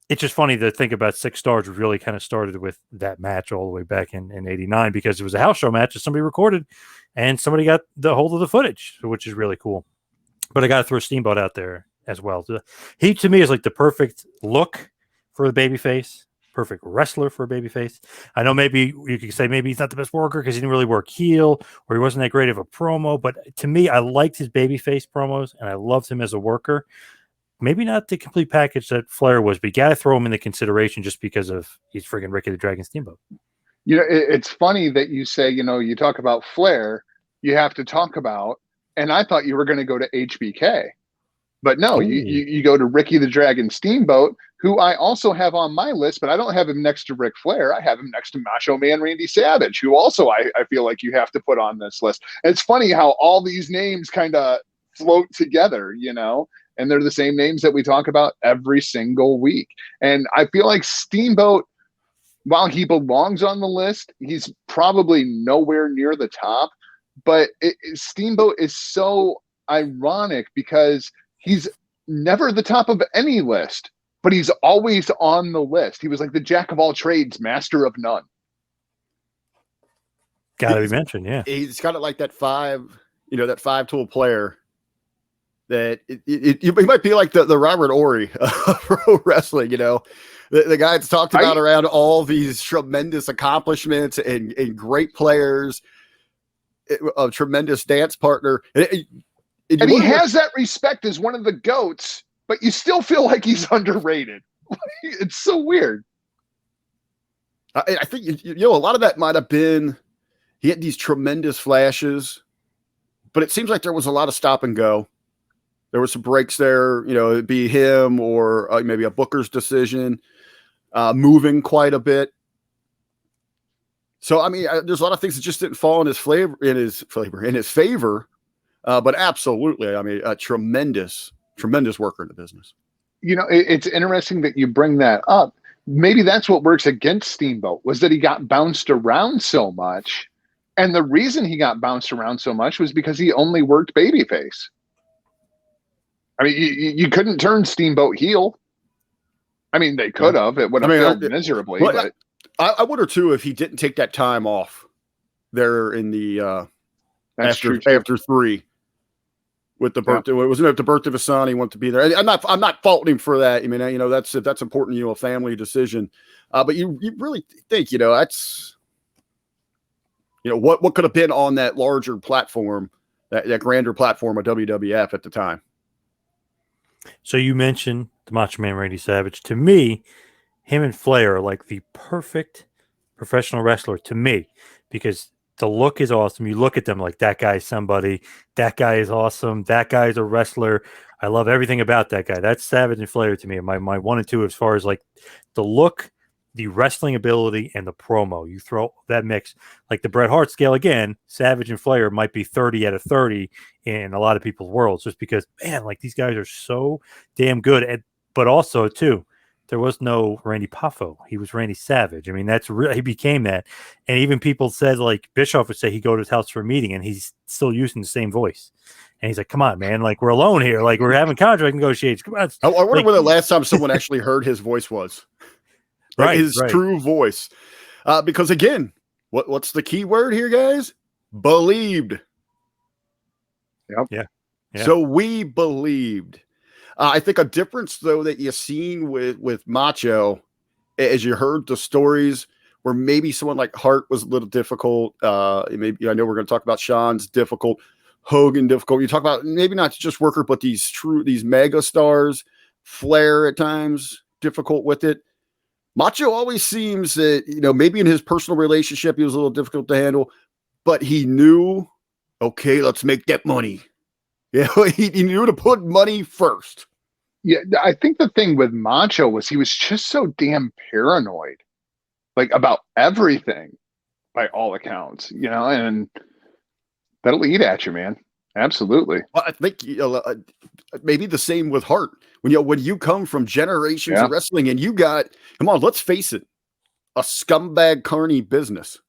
it's just funny to think about 6 stars really kind of started with that match all the way back in 89 because it was a house show match that somebody recorded and somebody got the hold of the footage, which is really cool. But I got to throw Steamboat out there as well. He, to me, is like the perfect look for the babyface, perfect wrestler for a babyface. I know maybe you could say maybe he's not the best worker because he didn't really work heel or he wasn't that great of a promo. But to me, I liked his babyface promos and I loved him as a worker. Maybe not the complete package that Flair was, but you got to throw him into consideration just because of he's freaking Ricky the Dragon Steamboat. It's funny that you say, you talk about Flair, you have to talk about, and I thought you were going to go to HBK, but no, you go to Ricky the Dragon Steamboat, who I also have on my list, but I don't have him next to Ric Flair. I have him next to Macho Man Randy Savage, who also I feel like you have to put on this list. And it's funny how all these names kind of float together, and they're the same names that we talk about every single week. And I feel like Steamboat, while he belongs on the list, he's probably nowhere near the top. But Steamboat is so ironic because he's never the top of any list, but he's always on the list. He was like the jack of all trades, master of none. Got to be mentioned, yeah. He's kind of like that that 5-tool player. That he might be like the Robert Ory of pro wrestling, the guy that's talked about around all these tremendous accomplishments and great players, a tremendous dance partner. And he has that respect as one of the GOATs, but you still feel like he's underrated. It's so weird. I think, a lot of that might have been, he had these tremendous flashes, but it seems like there was a lot of stop and go. There were some breaks there, it'd be him or maybe a Booker's decision, moving quite a bit. So, there's a lot of things that just didn't fall in his favor. But absolutely, a tremendous worker in the business. It's interesting that you bring that up. Maybe that's what works against Steamboat was that he got bounced around so much. And the reason he got bounced around so much was because he only worked babyface. You couldn't turn Steamboat heel. They could have. It would have failed miserably. But I wonder too if he didn't take that time off there in the after 3 with the birthday. It wasn't at the birth of his son. He wanted to be there. I'm not faulting him for that. That's important. A family decision. But you really think that's what could have been on that larger platform, that grander platform of WWF at the time. So you mentioned the Macho Man Randy Savage. To me, him and Flair are like the perfect professional wrestler to me, because the look is awesome. You look at them like, that guy's somebody. That guy is awesome. That guy's a wrestler. I love everything about that guy. That's Savage and Flair to me. My 1 and 2 as far as like the look, the wrestling ability, and the promo. You throw that mix, like the Bret Hart scale again, Savage and Flair might be 30 out of 30 in a lot of people's worlds, just because, man, like these guys are so damn good. But also, too, there was no Randy Poffo. He was Randy Savage. I mean, that's really, he became that. And even people said, like Bischoff would say, he'd go to his house for a meeting and he's still using the same voice. And he's like, come on, man, like we're alone here. Like we're having contract negotiations. Come on. I wonder like, when the last time someone actually heard his voice was. Like right, his right. true voice. Because again, what's the key word here, guys? Believed. Yep. Yeah. So we believed. I think a difference, though, that you've seen with Macho, as you heard the stories where maybe someone like Hart was a little difficult. Maybe I know we're going to talk about Shawn's difficult, Hogan difficult. You talk about maybe not just worker, but these mega stars, Flair at times difficult with it. Macho always seems that, maybe in his personal relationship, he was a little difficult to handle, but he knew, okay, let's make that money. Yeah, he knew to put money first. Yeah, I think the thing with Macho was he was just so damn paranoid, like about everything, by all accounts, and that'll eat at you, man. Absolutely. Well, I think maybe the same with Hart. When you come from generations of wrestling and you got, come on, let's face it, a scumbag carny business.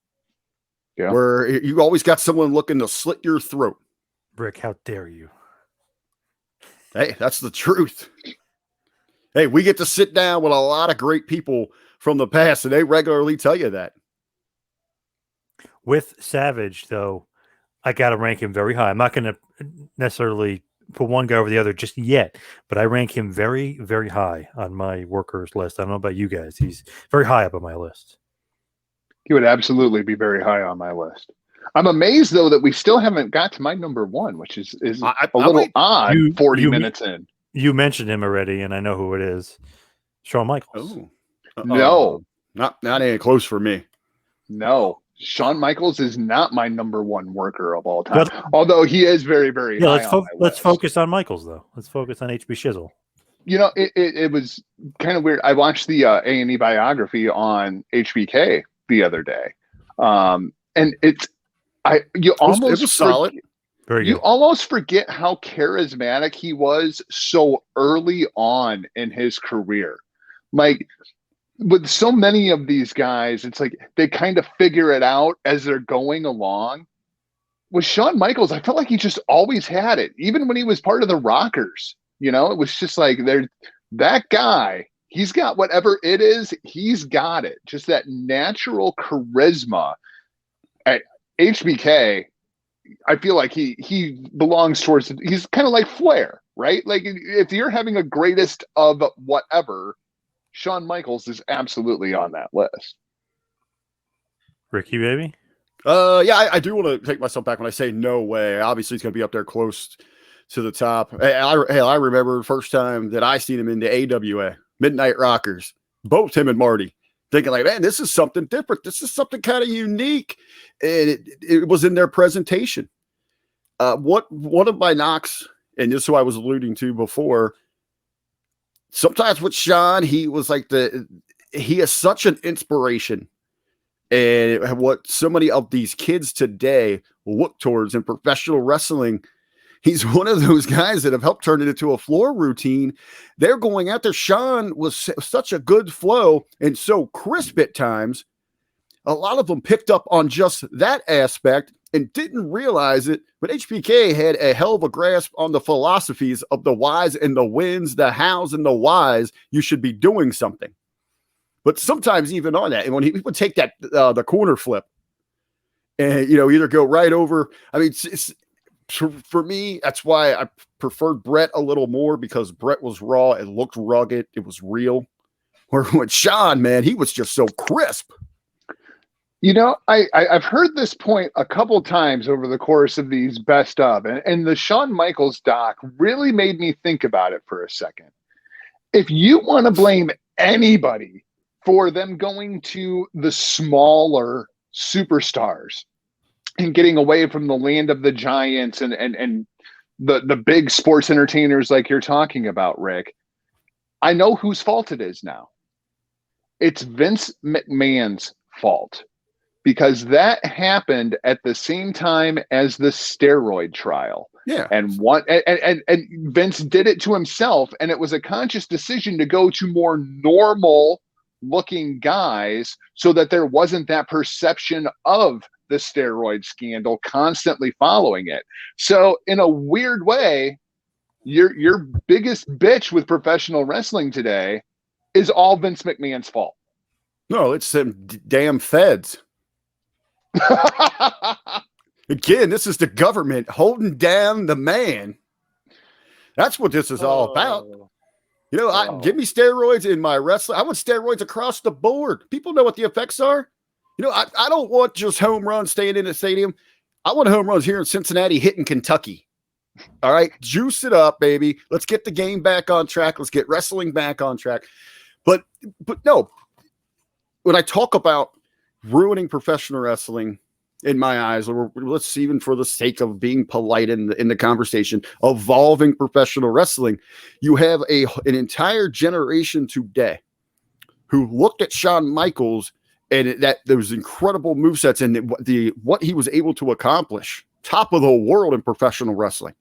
Yeah. Where you always got someone looking to slit your throat. Rick, how dare you? Hey, that's the truth. Hey, we get to sit down with a lot of great people from the past, and they regularly tell you that. With Savage, though, I got to rank him very high. I'm not going to necessarily put one guy over the other just yet, but I rank him very, very high on my workers list. I don't know about you guys. He's very high up on my list. He would absolutely be very high on my list. I'm amazed, though, that we still haven't got to my number one, which is a little odd 40 minutes in. You mentioned him already, and I know who it is. Shawn Michaels. Oh. No. Not any close for me. No. Shawn Michaels is not my number one worker of all time, although he is very, very high on my list. Let's focus on Michaels, though. Let's focus on HB Shizzle. It was kind of weird. I watched the A&E biography on HBK the other day, and you almost forget how charismatic he was so early on in his career. Like with so many of these guys, it's like they kind of figure it out as they're going along. With Shawn Michaels, I felt like he just always had it, even when he was part of the Rockers. It was just like that guy. He's got whatever it is. He's got it. Just that natural charisma. At HBK, I feel like he belongs towards. He's kind of like Flair, right? Like if you're having a greatest of whatever, Shawn Michaels is absolutely on that list. Ricky, baby. Yeah, I do want to take myself back when I say no way. Obviously, he's going to be up there close to the top. I remember the first time that I seen him in the AWA Midnight Rockers, both him and Marty, thinking like, man, this is something different. This is something kind of unique, and it was in their presentation. One of my knocks, and this is who I was alluding to before. Sometimes with Shawn, he was like he is such an inspiration. And what so many of these kids today look towards in professional wrestling, he's one of those guys that have helped turn it into a floor routine. They're going out there. Shawn was such a good flow and so crisp at times. A lot of them picked up on just that aspect and didn't realize it. But HBK had a hell of a grasp on the philosophies of the whys and the whens, the hows and the whys. You should be doing something. But sometimes even on that, and when he would take that the corner flip, and either go right over. I mean, for me, that's why I preferred Bret a little more, because Bret was raw. It looked rugged. It was real. Where with Shawn, man, he was just so crisp. I've heard this point a couple times over the course of these best of, and the Shawn Michaels doc really made me think about it for a second. If you want to blame anybody for them going to the smaller superstars and getting away from the land of the giants and the big sports entertainers like you're talking about, Rick. I know whose fault it is now. It's Vince McMahon's fault, because that happened at the same time as the steroid trial. Yeah. And Vince did it to himself, and it was a conscious decision to go to more normal looking guys so that there wasn't that perception of the steroid scandal constantly following it. So in a weird way, your biggest bitch with professional wrestling today is all Vince McMahon's fault. No, it's them damn feds. Again, this is the government holding down the man. That's what this is all about. You know, give me steroids in my wrestling. I want steroids across the board. People know what the effects are. You know, I don't want just home runs staying in a stadium. I want home runs here in Cincinnati hitting Kentucky. All right, juice it up, baby. Let's get the game back on track. Let's get wrestling back on track. But no, when I talk about ruining professional wrestling, in my eyes, or let's even for the sake of being polite in the conversation, evolving professional wrestling, you have an entire generation today who looked at Shawn Michaels and that those incredible movesets and what he was able to accomplish, top of the world in professional wrestling.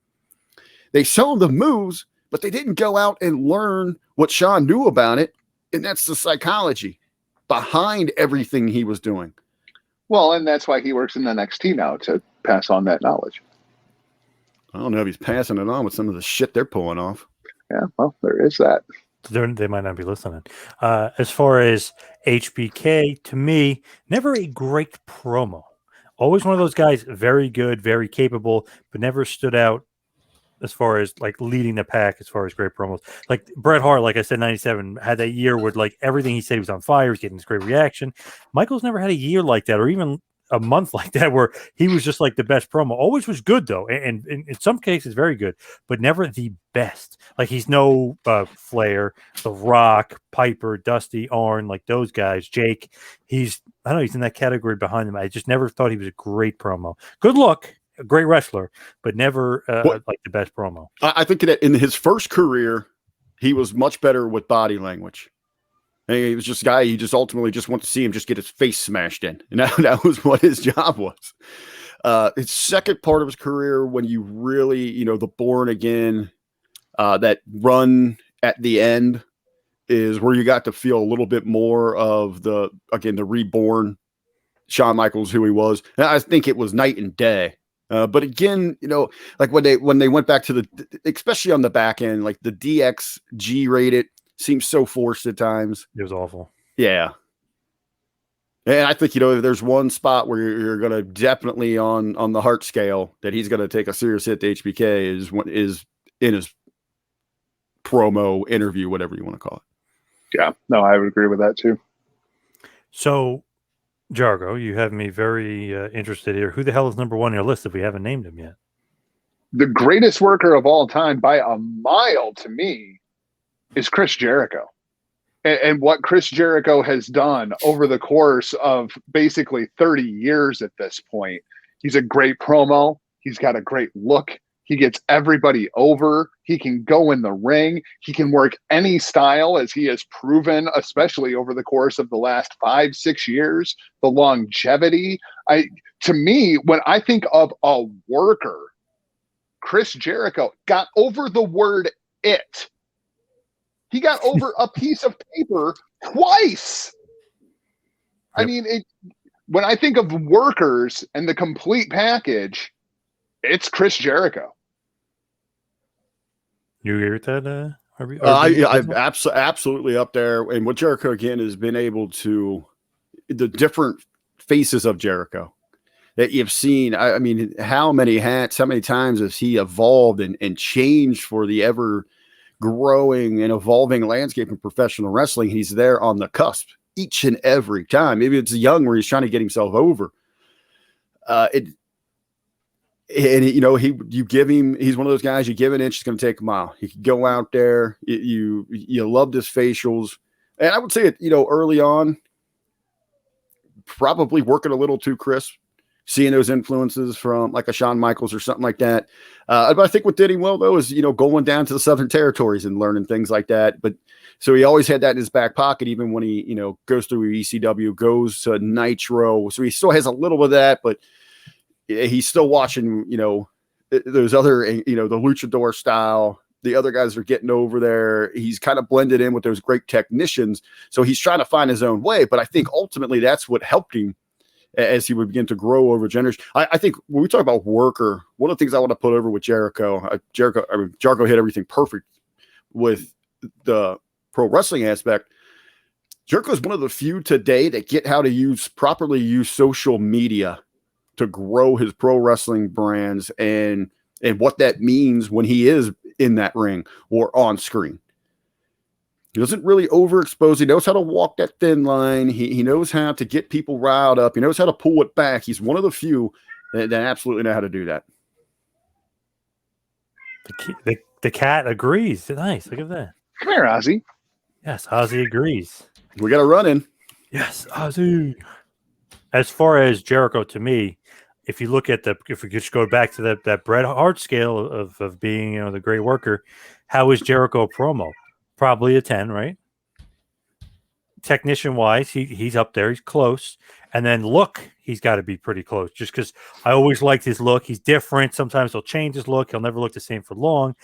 They saw the moves, but they didn't go out and learn what Shawn knew about it, and that's the psychology behind everything he was doing. Well, and that's why he works in NXT now, to pass on that knowledge. I don't know if he's passing it on with some of the shit they're pulling off. Yeah, well, there is that. They might not be listening. As far as HBK, to me, never a great promo. Always one of those guys, very good, very capable, but never stood out as far as like leading the pack, as far as great promos. Like Bret Hart, like I said, 97, had that year where like everything he said he was on fire, he was getting this great reaction. Michaels never had a year like that, or even a month like that, where he was just like the best promo. Always was good though, and in some cases very good, but never the best. Like he's no Flair, The Rock, Piper, Dusty, Arn, like those guys. Jake, I don't know, he's in that category behind them. I just never thought he was a great promo. Good look, a great wrestler, but never like the best promo. I think that in his first career, he was much better with body language. And he was just a guy, you just ultimately just want to see him just get his face smashed in. And that was what his job was. His second part of his career, when you really, the born again, that run at the end is where you got to feel a little bit more of the reborn Shawn Michaels, who he was. And I think it was night and day. But again, like when they went back to especially on the back end, like the DX G-rated seems so forced at times. It was awful. Yeah. And I think, there's one spot where you're going to definitely on the heart scale that he's going to take a serious hit to HBK is in his promo interview, whatever you want to call it. Yeah, no, I would agree with that too. So, Jargo, you have me very interested here. Who the hell is number one on your list if we haven't named him yet? The greatest worker of all time by a mile to me is Chris Jericho. And what Chris Jericho has done over the course of basically 30 years at this point. He's a great promo. He's got a great look. He gets everybody over. He can go in the ring. He can work any style, as he has proven, especially over the course of the last 5-6 years. The longevity. To me, when I think of a worker, Chris Jericho got over the word it. He got over a piece of paper twice. Yep. I mean, when I think of workers and the complete package, it's Chris Jericho. You agree with that? I'm absolutely up there. And what Jericho, again, has been able to, the different faces of Jericho that you've seen. I mean, how many hats, how many times has he evolved and changed for the ever growing and evolving landscape in professional wrestling? He's there on the cusp each and every time. Maybe it's young where he's trying to get himself over. You give him, he's one of those guys, you give an inch, it's going to take a mile. He can go out there. You loved his facials. And I would say, early on, probably working a little too crisp, seeing those influences from like a Shawn Michaels or something like that. But I think what did him well, though, is, going down to the Southern Territories and learning things like that. But so he always had that in his back pocket, even when he, goes through ECW, goes to Nitro. So he still has a little of that, but he's still watching, those other, the luchador style. The other guys are getting over there. He's kind of blended in with those great technicians. So he's trying to find his own way. But I think ultimately that's what helped him as he would begin to grow over generations. I think when we talk about worker, one of the things I want to put over with Jericho, Jargo hit everything perfect with the pro wrestling aspect. Jericho is one of the few today that get how to properly use social media to grow his pro wrestling brands and what that means when he is in that ring or on screen. He doesn't really overexpose. He knows how to walk that thin line. He knows how to get people riled up. He knows how to pull it back. He's one of the few that absolutely know how to do that. The cat agrees. Nice. Look at that. Come here, Ozzy. Yes, Ozzy agrees. We got a run in. Yes, Ozzy. As far as Jericho, to me, if you look at if we just go back to that Bret Hart scale of being, the great worker, how is Jericho a promo? Probably a 10, right? Technician wise, he's up there, he's close. And then look, he's got to be pretty close. Just because I always liked his look. He's different. Sometimes he'll change his look. He'll never look the same for long.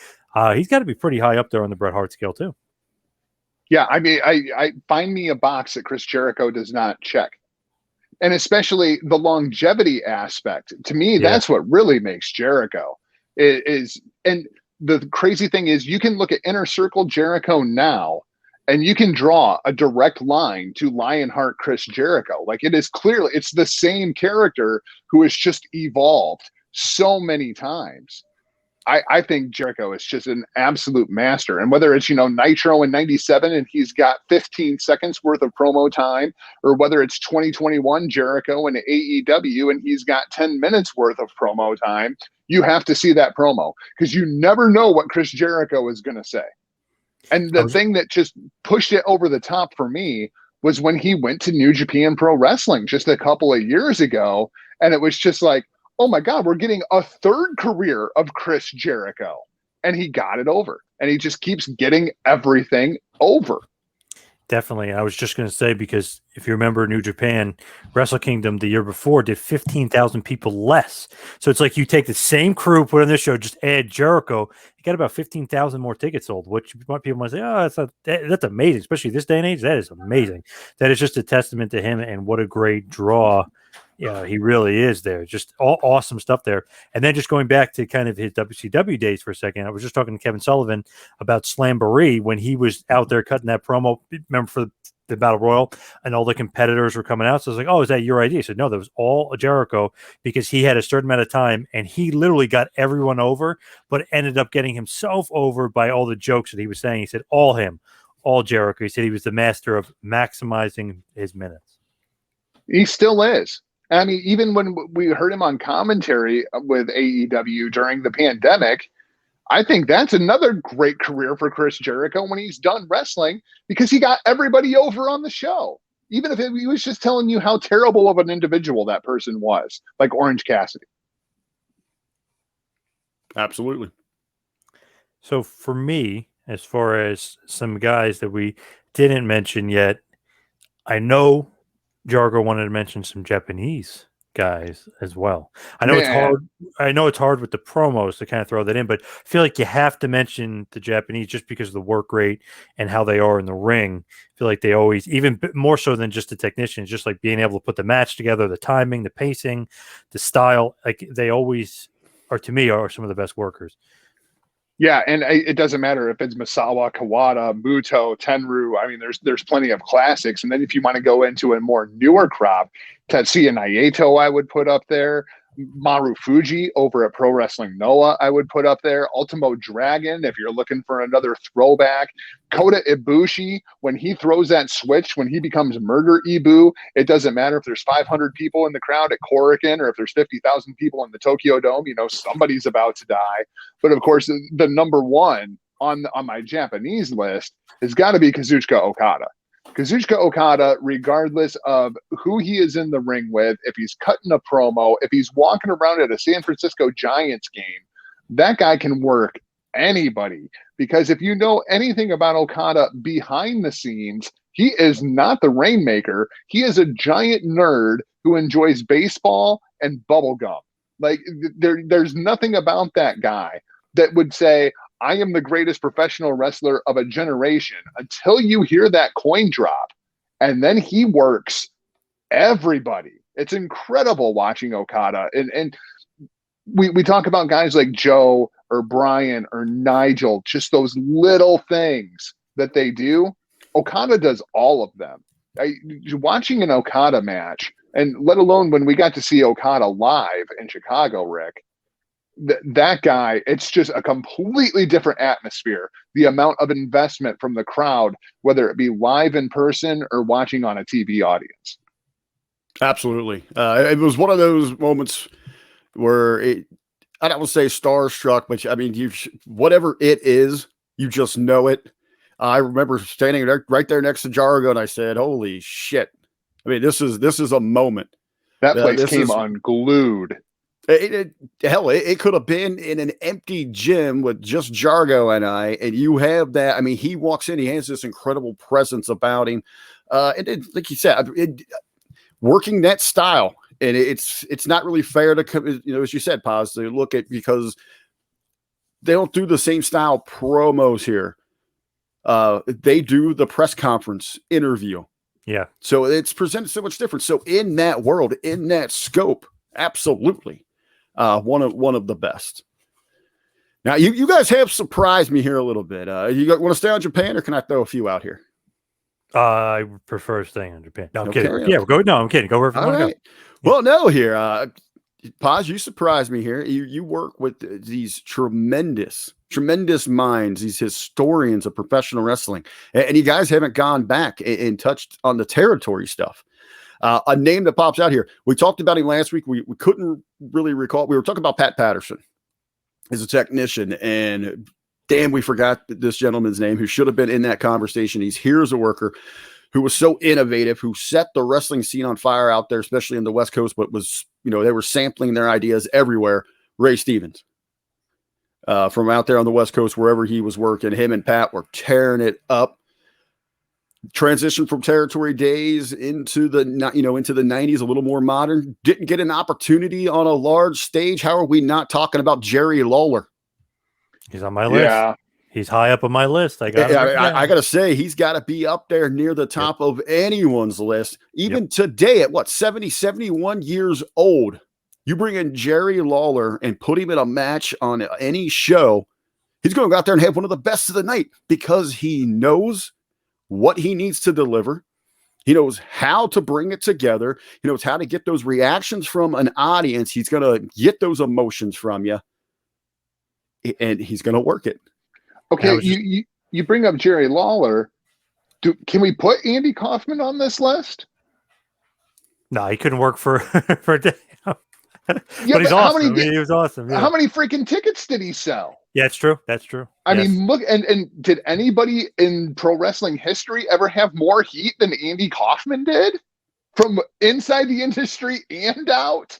He's got to be pretty high up there on the Bret Hart scale too. Yeah, I mean, I find me a box that Chris Jericho does not check. And especially the longevity aspect. To me, that's what really makes Jericho. And the crazy thing is you can look at Inner Circle Jericho now, and you can draw a direct line to Lionheart Chris Jericho. Like it's the same character who has just evolved so many times. I think Jericho is just an absolute master. And whether it's, Nitro in 97 and he's got 15 seconds worth of promo time, or whether it's 2021 Jericho and AEW and he's got 10 minutes worth of promo time, you have to see that promo because you never know what Chris Jericho is going to say. And the thing that just pushed it over the top for me was when he went to New Japan Pro Wrestling just a couple of years ago. And it was just like, oh my God, we're getting a third career of Chris Jericho. And he got it over. And he just keeps getting everything over. Definitely. I was just going to say, because if you remember New Japan, Wrestle Kingdom the year before did 15,000 people less. So it's like you take the same crew, put on this show, just add Jericho. You got about 15,000 more tickets sold, which people might say, oh, that's amazing. Especially this day and age, that is amazing. That is just a testament to him and what a great draw. Yeah, he really is there. Just all awesome stuff there. And then just going back to kind of his WCW days for a second, I was just talking to Kevin Sullivan about Slamboree when he was out there cutting that promo. Remember for the Battle Royal and all the competitors were coming out. So I was like, oh, is that your idea? He said, no, that was all Jericho because he had a certain amount of time and he literally got everyone over, but ended up getting himself over by all the jokes that he was saying. He said, all him, all Jericho. He said he was the master of maximizing his minutes. He still is. I mean, even when we heard him on commentary with AEW during the pandemic, I think that's another great career for Chris Jericho when he's done wrestling because he got everybody over on the show. Even if he was just telling you how terrible of an individual that person was, like Orange Cassidy. Absolutely. So for me, as far as some guys that we didn't mention yet, I know Jargo wanted to mention some Japanese guys as well. I know it's hard. I know it's hard with the promos to kind of throw that in, but I feel like you have to mention the Japanese just because of the work rate and how they are in the ring. I feel like they always, even more so than just the technicians, just like being able to put the match together, the timing, the pacing, the style. Like they always are, to me, are some of the best workers. Yeah, and it doesn't matter if it's Misawa, Kawada, Muto, Tenryu. I mean, there's plenty of classics. And then if you want to go into a more newer crop, Tetsuya Naito I would put up there. Maru Fuji over at Pro Wrestling Noah I would put up there. Ultimo Dragon if you're looking for another throwback. Kota Ibushi, when he throws that switch, when he becomes Murder Ibu, it doesn't matter if there's 500 people in the crowd at Korakuen or if there's 50,000 people in the Tokyo Dome, somebody's about to die. But of course, the number one on my Japanese list has got to be Kazuchika Okada. Kazuchika Okada, regardless of who he is in the ring with, if he's cutting a promo, if he's walking around at a San Francisco Giants game, that guy can work anybody. Because if you know anything about Okada behind the scenes, he is not the Rainmaker. He is a giant nerd who enjoys baseball and bubblegum. Like, there's nothing about that guy that would say, I am the greatest professional wrestler of a generation, until you hear that coin drop. And then he works everybody. It's incredible watching Okada. And we talk about guys like Joe or Bryan or Nigel, just those little things that they do. Okada does all of them. Watching an Okada match, and let alone when we got to see Okada live in Chicago, Rick, that guy, it's just a completely different atmosphere. The amount of investment from the crowd, whether it be live in person or watching on a TV audience. Absolutely. It was one of those moments where I don't want to say starstruck, but I mean, whatever it is, you just know it. I remember standing right there next to Jargo, and I said, holy shit. I mean, this is a moment. That place came unglued. It could have been in an empty gym with just Jargo and I, and you have that. I mean, he walks in, he has this incredible presence about him. And like you said, working that style, and it's not really fair to, as you said, Paz, to look at, because they don't do the same style promos here. They do the press conference interview. Yeah. So it's presented so much different. So in that world, in that scope, absolutely. One of the best. Now, you guys have surprised me here a little bit. You want to stay on Japan, or can I throw a few out here? I prefer staying on Japan. No, I'm kidding. Okay. Yeah, go. No, I'm kidding. Go wherever you want to go. Well, no, here, Paz, you surprised me here. You work with these tremendous minds, these historians of professional wrestling, and you guys haven't gone back and touched on the territory stuff. A name that pops out here. We talked about him last week. We couldn't really recall. We were talking about Pat Patterson as a technician, and damn, we forgot this gentleman's name who should have been in that conversation. He's here as a worker who was so innovative, who set the wrestling scene on fire out there, especially in the West Coast, but was, they were sampling their ideas everywhere. Ray Stevens, from out there on the West Coast, wherever he was working, him and Pat were tearing it up. Transition from territory days into the 90s, a little more modern. Didn't get an opportunity on a large stage. How are we not talking about Jerry Lawler? He's on my list. Yeah. He's high up on my list. I got to say, he's got to be up there near the top of anyone's list. Even today at 70, 71 years old, you bring in Jerry Lawler and put him in a match on any show, he's going to go out there and have one of the best of the night, because he knows what he needs to deliver. He knows how to bring it together. He knows how to get those reactions from an audience. He's going to get those emotions from you, and he's going to work it. Okay, you bring up Jerry Lawler. Can we put Andy Kaufman on this list? No, he couldn't work for a day. But Yeah, he's awesome. He was awesome. Yeah. How many freaking tickets did he sell? Yeah, it's true. That's true. I mean, look, and did anybody in pro wrestling history ever have more heat than Andy Kaufman did, from inside the industry and out?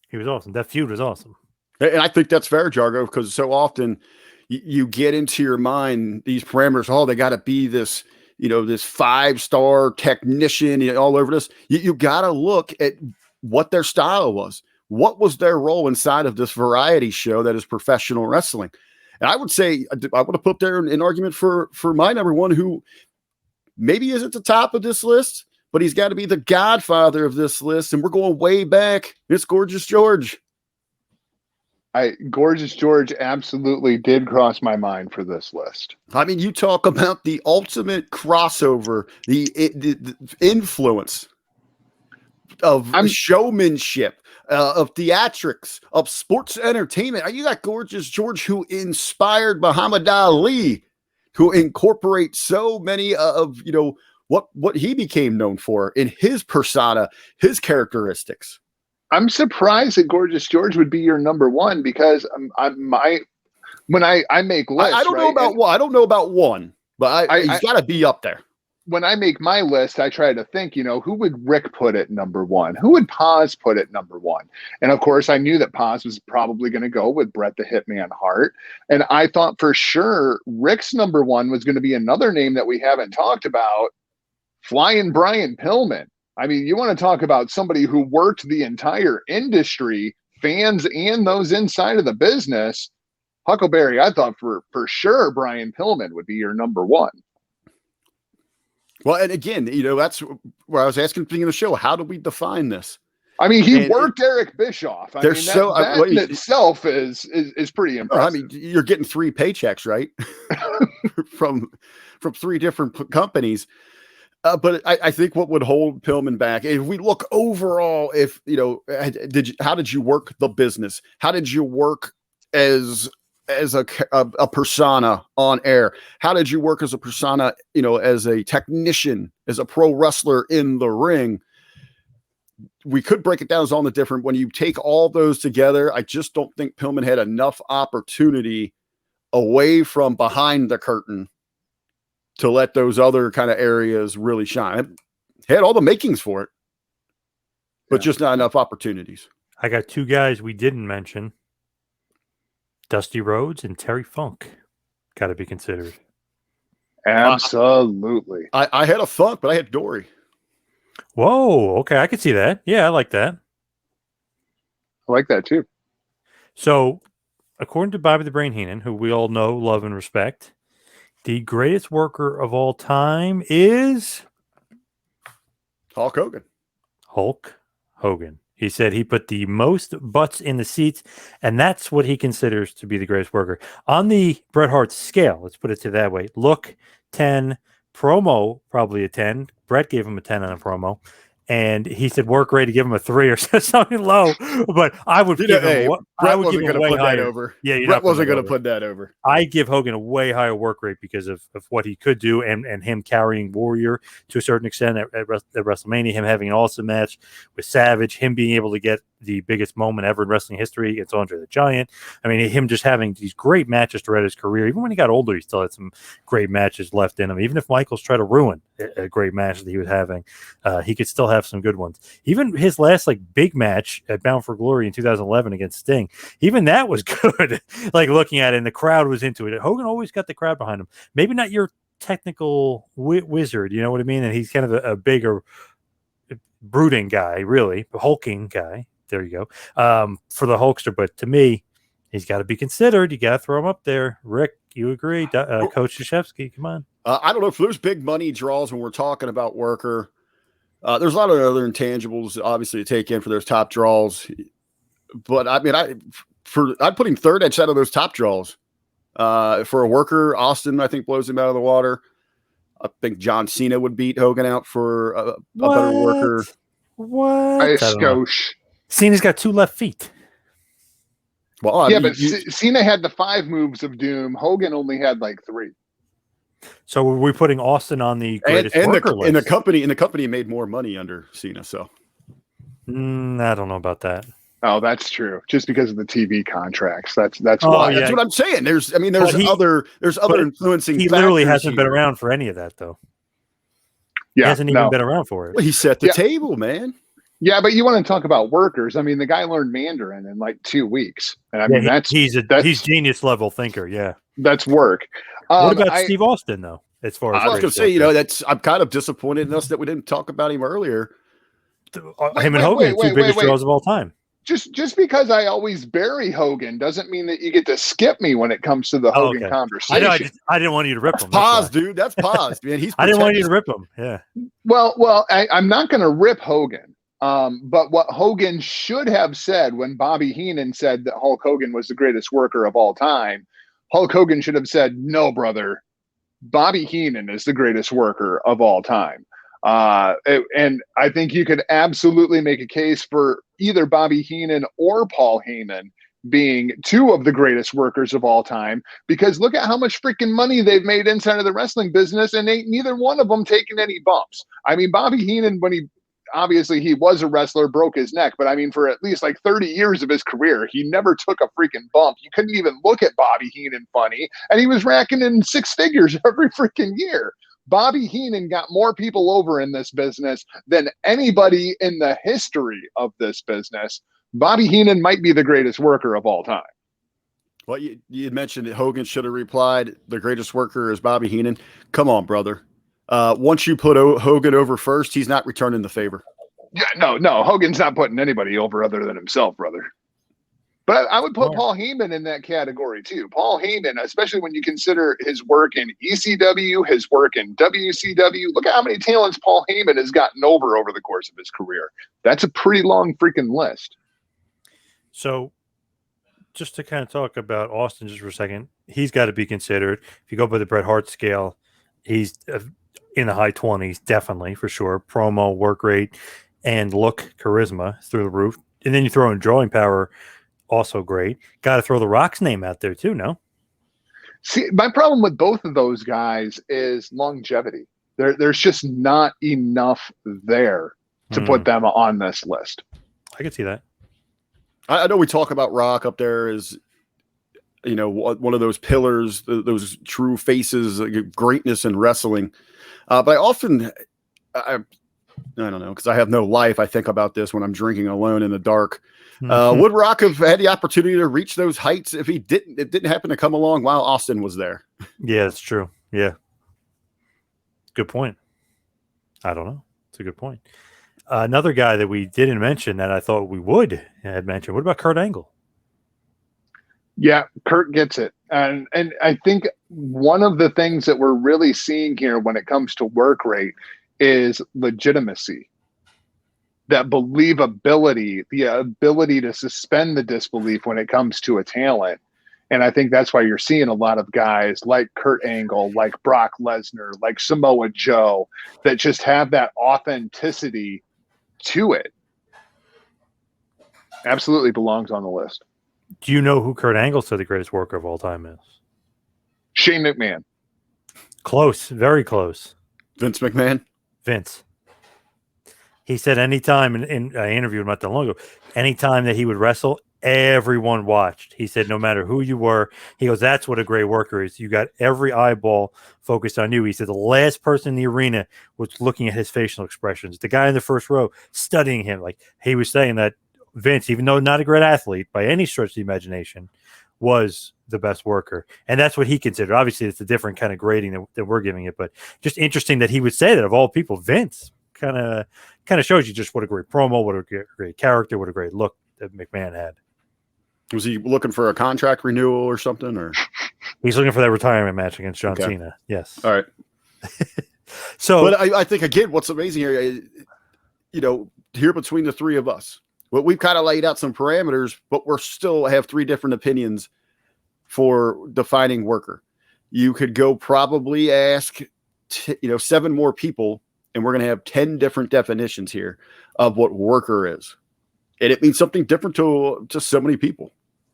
He was awesome. That feud was awesome. And I think that's fair, Jargo, because so often you get into your mind these parameters. Oh, they got to be this, this 5-star technician all over this. You got to look at what their style was. What was their role inside of this variety show that is professional wrestling? And I would say, I would have put there an argument for my number one, who maybe isn't the top of this list, but he's got to be the godfather of this list. And we're going way back. It's Gorgeous George. Gorgeous George absolutely did cross my mind for this list. I mean, you talk about the ultimate crossover, the influence of showmanship, of theatrics, of sports entertainment. You got Gorgeous George, who inspired Muhammad Ali, who incorporates so many of what he became known for in his persona, his characteristics. I'm surprised that Gorgeous George would be your number one, because when I make lists, I don't know about one, but he's got to be up there. when I make my list, I try to think, who would Rick put at number one? Who would Paz put at number one? And of course, I knew that Paz was probably going to go with Bret the Hitman Hart. And I thought for sure Rick's number one was going to be another name that we haven't talked about, Flying Brian Pillman. I mean, you want to talk about somebody who worked the entire industry, fans and those inside of the business. Huckleberry, I thought for sure Brian Pillman would be your number one. Well, and again, that's where I was asking at the beginning of the show, how do we define this? I mean, he worked Eric Bischoff. I mean, that in itself is pretty impressive. I mean, you're getting 3 paychecks, right? from 3 different companies. But I think what would hold Pillman back, if we look overall, how did you work the business? How did you work as a persona on air? How did you work as a persona, as a technician, as a pro wrestler in the ring? We could break it down as all the different. When you take all those together, I just don't think Pillman had enough opportunity away from behind the curtain to let those other kind of areas really shine. He had all the makings for it, but just not enough opportunities. I got 2 guys we didn't mention. Dusty Rhodes and Terry Funk got to be considered. Absolutely. I had a Funk, but I had Dory. Whoa, okay, I could see that. Yeah, I like that. I like that too. So, according to Bobby the Brain Heenan, who we all know, love, and respect, the greatest worker of all time is Hulk Hogan. Hulk Hogan. He said he put the most butts in the seats, and that's what he considers to be the greatest worker. On the Bret Hart scale, let's put it to that way, look, 10, promo, probably a 10. Bret gave him a 10 on a promo. And he said work rate to give him a 3 or something low, but I would give him. I would give him way higher. Over. Yeah, Bret wasn't going to put that over. I give Hogan a way higher work rate because of what he could do and him carrying Warrior to a certain extent at WrestleMania, him having an awesome match with Savage, him being able to get the biggest moment ever in wrestling history against Andre the Giant. I mean, him just having these great matches throughout his career. Even when he got older, he still had some great matches left in him. Even if Michaels tried to ruin a great match that he was having, he could still have some good ones. Even his last big match at Bound for Glory in 2011 against Sting, even that was good. Looking at it, and the crowd was into it. Hogan always got the crowd behind him. Maybe not your technical wizard, you know what I mean? And he's kind of a bigger, brooding guy, really, a hulking guy. There you go. For the Hulkster, but to me, he's got to be considered. You got to throw him up there. Rick, you agree? Coach Krzyzewski, come on. I don't know if there's big money draws when we're talking about worker. There's a lot of other intangibles, obviously, to take in for those top draws. But I mean, I'd put him third outside of those top draws. For a worker, Austin, I think, blows him out of the water. I think John Cena would beat Hogan out for a better worker. What? Cena's got 2 left feet. Well, but Cena had the 5 moves of doom. Hogan only had 3. So were we putting Austin on the greatest worker list? And the company made more money under Cena. So I don't know about that. Oh, that's true. Just because of the TV contracts. That's why. Yeah. That's what I'm saying. There's other influencing. He literally hasn't been around for any of that, though. Yeah, he hasn't even been around for it. Well, he set the table, man. Yeah, but you want to talk about workers. I mean, the guy learned Mandarin in 2 weeks. And I mean, he's genius level thinker. Yeah. That's work. What about Steve Austin, though? As far as I was going to say, I'm kind of disappointed in us that we didn't talk about him earlier. Him and Hogan, 2 biggest draws of all time. Just because I always bury Hogan doesn't mean that you get to skip me when it comes to the Hogan conversation. I didn't want you to rip him. Pause, dude. That's pause, man. I didn't want you to rip him. Yeah. Well, I'm not going to rip Hogan. But what Hogan should have said when Bobby Heenan said that Hulk Hogan was the greatest worker of all time, Hulk Hogan should have said, "No, brother, Bobby Heenan is the greatest worker of all time." And I think you could absolutely make a case for either Bobby Heenan or Paul Heyman being 2 of the greatest workers of all time, because look at how much freaking money they've made inside of the wrestling business, and neither one of them taking any bumps. I mean, Bobby Heenan, when he was a wrestler, broke his neck, but I mean, for at least 30 years of his career, he never took a freaking bump. You couldn't even look at Bobby Heenan funny, and he was racking in 6 figures every freaking year. Bobby Heenan got more people over in this business than anybody in the history of this business. Bobby Heenan might be the greatest worker of all time. Well, you had mentioned that Hogan should have replied, the greatest worker is Bobby Heenan. Come on, brother. Once you put Hogan over first, he's not returning the favor. Yeah, no, Hogan's not putting anybody over other than himself, brother. But I would put Paul Heyman in that category too. Paul Heyman, especially when you consider his work in ECW, his work in WCW. Look at how many talents Paul Heyman has gotten over the course of his career. That's a pretty long freaking list. So just to kind of talk about Austin just for a second, he's got to be considered. If you go by the Bret Hart scale, he's in the high 20s, definitely, for sure. Promo, work rate, and look, charisma through the roof. And then you throw in drawing power, also great. Got to throw The Rock's name out there too, no? See, my problem with both of those guys is longevity. There's just not enough there to put them on this list. I can see that. I know we talk about Rock up there as, you know, one of those pillars, those true faces, greatness in wrestling. But I often, I don't know, because I have no life. I think about this when I'm drinking alone in the dark. Would Rock have had the opportunity to reach those heights if it didn't happen to come along while Austin was there? Yeah, it's true. Yeah. Good point. I don't know. It's a good point. Another guy that we didn't mention that I thought we would have mentioned. What about Kurt Angle? Yeah, Kurt gets it. And I think one of the things that we're really seeing here when it comes to work rate is legitimacy. That believability, the ability to suspend the disbelief when it comes to a talent. And I think that's why you're seeing a lot of guys like Kurt Angle, like Brock Lesnar, like Samoa Joe, that just have that authenticity to it. Absolutely belongs on the list. Do you know who Kurt Angle said the greatest worker of all time is? Shane McMahon. Close, very close. Vince McMahon? Vince. He said anytime, and I interviewed him not that long ago, anytime that he would wrestle, everyone watched. He said no matter who you were, he goes, that's what a great worker is. You got every eyeball focused on you. He said the last person in the arena was looking at his facial expressions. The guy in the first row studying him. Like he was saying that Vince, even though not a great athlete by any stretch of the imagination, was the best worker. And that's what he considered. Obviously, it's a different kind of grading that we're giving it, but just interesting that he would say that of all people, Vince kind of shows you just what a great promo, what a great character, what a great look that McMahon had. Was he looking for a contract renewal or something? Or he's looking for that retirement match against John Cena. Yes. All right. So, but I think again, what's amazing here, you know, here between the three of us, well, we've kind of laid out some parameters, but we're still have three different opinions for defining worker. You could go probably ask, 7 more people, and we're going to have 10 different definitions here of what worker is. And it means something different to so many people.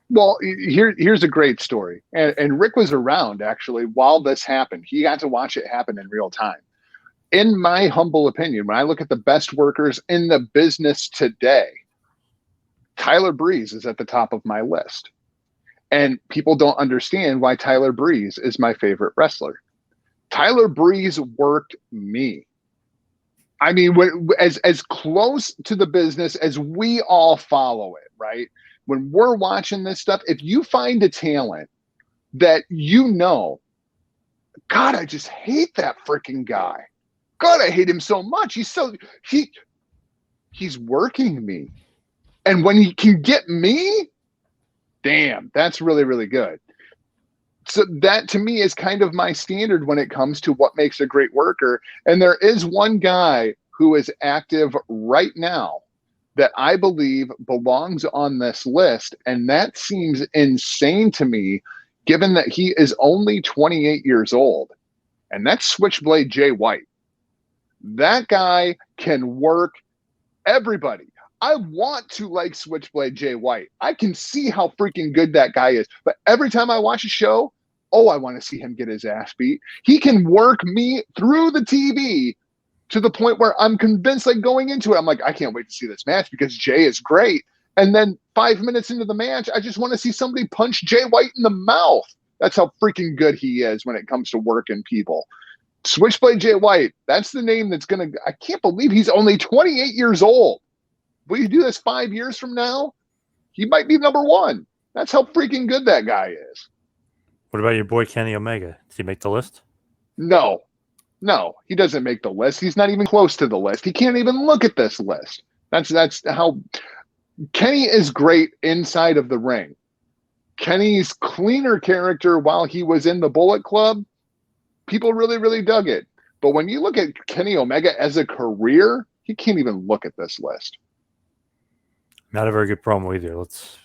Well, here's a great story. And Rick was around, actually, while this happened. He got to watch it happen in real time. In my humble opinion, when I look at the best workers in the business today, Tyler Breeze is at the top of my list. And people don't understand why Tyler Breeze is my favorite wrestler. Tyler Breeze worked me. I mean, as close to the business as we all follow it, right? When we're watching this stuff, if you find a talent that God, I just hate that freaking guy. God, I hate him so much. He's working me. And when he can get me, damn, that's really, really good. So that to me is kind of my standard when it comes to what makes a great worker. And there is one guy who is active right now that I believe belongs on this list. And that seems insane to me, given that he is only 28 years old. And that's Switchblade Jay White. That guy can work everybody. I want to like Switchblade Jay White. I can see how freaking good that guy is. But every time I watch a show, I want to see him get his ass beat. He can work me through the TV to the point where I'm convinced, like going into it, I'm like, I can't wait to see this match because Jay is great. And then 5 minutes into the match, I just want to see somebody punch Jay White in the mouth. That's how freaking good he is when it comes to working people. Switchblade Jay White, that's the name that's going to, I can't believe he's only 28 years old. Will you do this 5 years from now? He might be number one. That's how freaking good that guy is. What about your boy Kenny Omega? Does he make the list? No, he doesn't make the list. He's not even close to the list. He can't even look at this list. That's how Kenny is great inside of the ring. Kenny's cleaner character while he was in the Bullet Club, people really, really dug it. But when you look at Kenny Omega as a career, he can't even look at this list. Not a very good promo either. Let's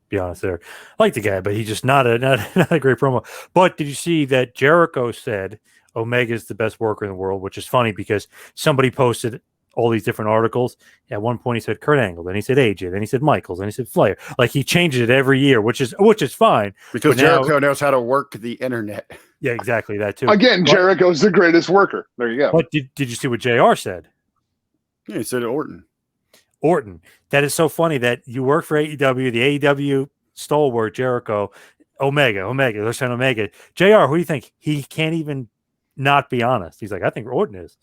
be honest there. I like the guy, but he's just not a great promo. But did you see that Jericho said Omega is the best worker in the world, which is funny because somebody posted all these different articles. At one point he said Kurt Angle, then he said AJ, then he said Michaels, then he said Flair. Like he changes it every year, which is fine. Because Jericho knows how to work the internet. Yeah, exactly that too. Again, Jericho's the greatest worker. There you go. But did you see what JR said? Yeah, he said Orton. That is so funny that you work for AEW, the AEW stalwart Jericho, Omega, they're saying Omega. JR, who do you think? He can't even not be honest. He's like, I think Orton is.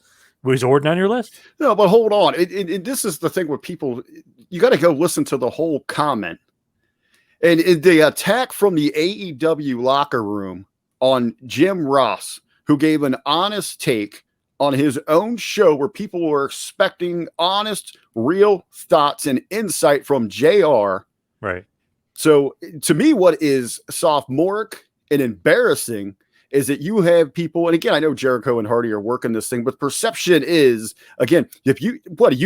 Was Orton on your list? No, but hold on. This is the thing with people. You got to go listen to the whole comment. And the attack from the AEW locker room on Jim Ross, who gave an honest take on his own show where people were expecting honest, real thoughts and insight from JR. Right. So to me, what is sophomoric and embarrassing is that you have people, and again, I know Jericho and Hardy are working this thing, but perception is, again, if you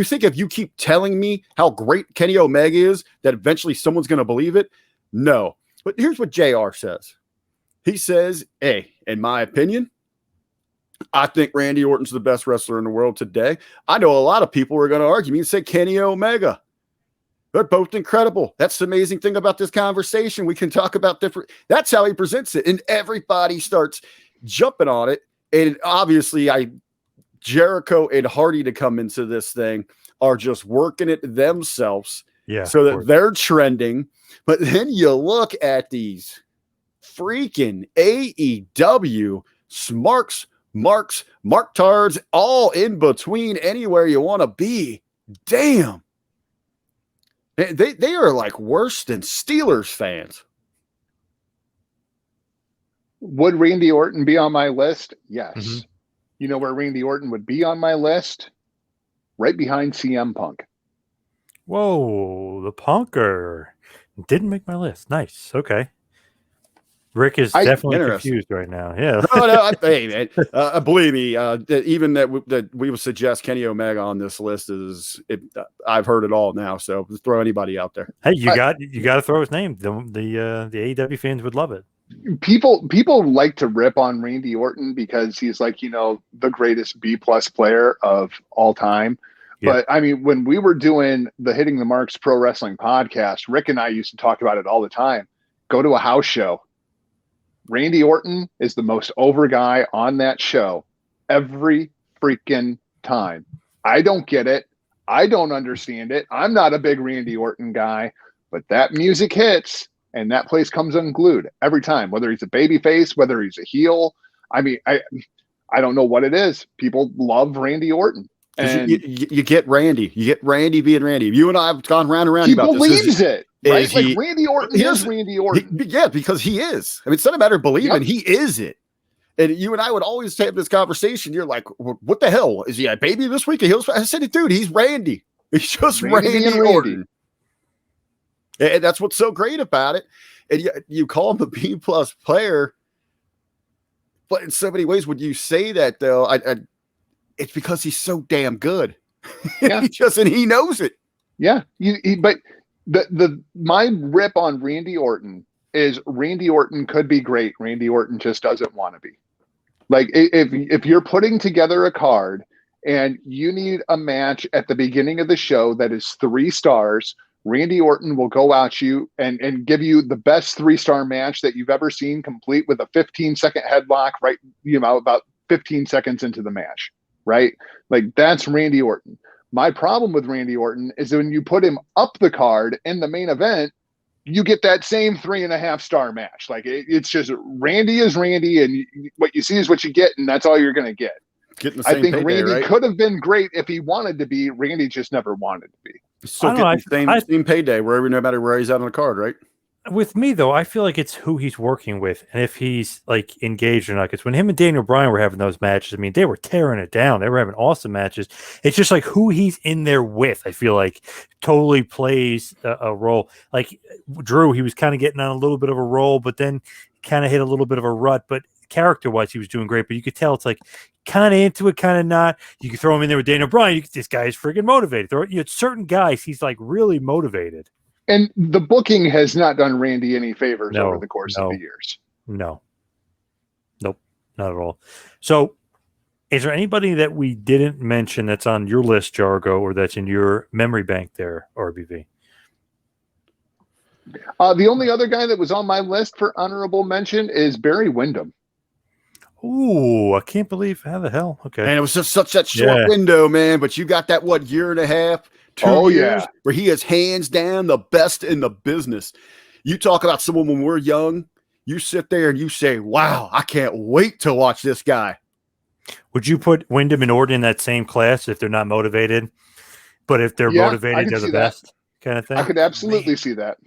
think if you keep telling me how great Kenny Omega is, that eventually someone's going to believe it? No. But here's what JR says. He says, hey, in my opinion, I think Randy Orton's the best wrestler in the world today. I know a lot of people are going to argue me and say Kenny Omega. They're both incredible. That's the amazing thing about this conversation. We can talk about different. That's how he presents it. And everybody starts jumping on it. And obviously, Jericho and Hardy to come into this thing are just working it themselves. Yeah. So that they're trending. But then you look at these freaking AEW smarks, marks, marktards, all in between anywhere you want to be. Damn. They are like worse than Steelers fans. Would Randy Orton be on my list? Yes. Mm-hmm. You know where Randy Orton would be on my list? Right behind CM Punk. Whoa, the punker. Didn't make my list. Nice. Okay. Rick is definitely confused right now. Yeah. Hey, man, believe me, even that we would suggest Kenny Omega on this list I've heard it all now. So just throw anybody out there. Hey, you got to throw his name. The AEW fans would love it. People like to rip on Randy Orton because he's like, the greatest B+ player of all time. Yeah. But I mean, when we were doing the Hitting the Marks Pro Wrestling podcast, Rick and I used to talk about it all the time. Go to a house show. Randy Orton is the most over guy on that show every freaking time. I don't get it. I don't understand it. I'm not a big Randy Orton guy, but that music hits and that place comes unglued every time, whether he's a babyface, whether he's a heel. I mean, I don't know what it is. People love Randy Orton. And you get Randy. You get Randy being Randy. You and I have gone round and round about this. He believes it. Right? Like Randy Orton is Randy Orton. Yeah, because he is. I mean, it's not a matter of believing. Yep. He is it. And you and I would always have this conversation. You're like, what the hell? Is he a baby this week? I said, dude, he's Randy. He's just Randy Orton. And that's what's so great about it. And you call him the B+ player. But in so many ways, when you say that, though, it's because he's so damn good. Yeah. He knows it. Yeah. But my rip on Randy Orton is Randy Orton could be great. Randy Orton just doesn't want to be. Like if you're putting together a card and you need a match at the beginning of the show that is 3 stars, Randy Orton will go at you and give you the best 3-star match that you've ever seen, complete with a 15-second headlock, right? About 15 seconds into the match, right? Like that's Randy Orton. My problem with Randy Orton is when you put him up the card in the main event, you get that same 3.5-star match. Like it's just Randy is Randy, and what you see is what you get, and that's all you're going to get. Getting the same I think payday, Randy right? could have been great if he wanted to be. Randy just never wanted to be. Still getting the same payday wherever, no matter where he's out on the card, right? With me though, I feel like it's who he's working with and if he's like engaged or not. Because when him and Daniel Bryan were having those matches, I mean, they were tearing it down. They were having awesome matches. It's just like who he's in there with. I feel like totally plays a role. Like Drew, he was kind of getting on a little bit of a roll, but then kind of hit a little bit of a rut. But character-wise, he was doing great. But you could tell it's like kind of into it, kind of not. You could throw him in there with Daniel Bryan. This guy is freaking motivated. Certain guys, he's like really motivated. And the booking has not done Randy any favors over the course of the years. Nope, not at all. So, is there anybody that we didn't mention that's on your list, Jargo, or that's in your memory bank there, RBV? The only other guy that was on my list for honorable mention is Barry Windham. Ooh, I can't believe how the hell. Okay. And it was just such that short window, man. But you got that, what, year and a half, 2 years, where he is hands down the best in the business. You talk about someone when we're young, you sit there and you say, wow, I can't wait to watch this guy. Would you put Windham and Orton in that same class if they're not motivated? But if they're motivated, they're the best kind of thing? I could absolutely see that.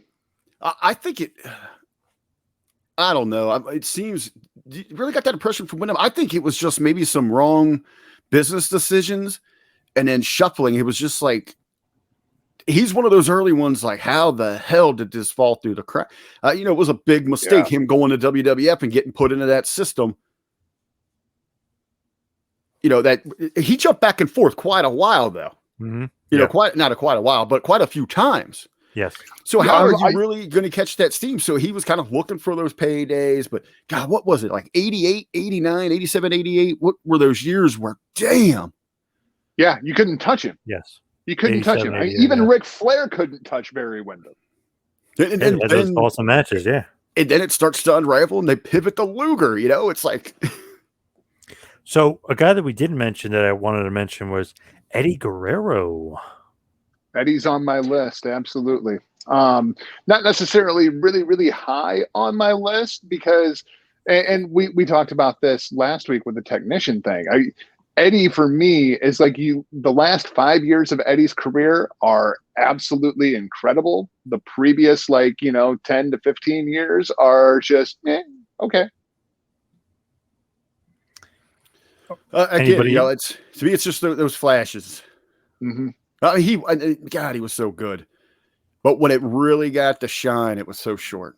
I think I don't know. It seems you really got that impression from Windham. I think it was just maybe some wrong business decisions and then shuffling. It was just like, he's one of those early ones, like, how the hell did this fall through the crack? It was a big mistake, him going to WWF and getting put into that system. That he jumped back and forth quite a while, though. Mm-hmm. Quite a while, but quite a few times. Yes. So how are you really going to catch that steam? So he was kind of looking for those paydays, but God, what was it? Like 88, 89, 87, 88? What were those years where, damn. Yeah, you couldn't touch him. Yes. You couldn't touch him. Even Ric Flair couldn't touch Barry Windham. And those awesome matches, yeah. And then it starts to unravel and they pivot to Luger, it's like. So a guy that we didn't mention that I wanted to mention was Eddie Guerrero. Eddie's on my list, absolutely. Not necessarily really, really high on my list because, and we talked about this last week with the technician thing. Eddie, for me, is like the last 5 years of Eddie's career are absolutely incredible. The previous 10 to 15 years are just, okay. Again, to me, it's just those flashes. Mm-hmm. He was so good, but when it really got to shine, it was so short.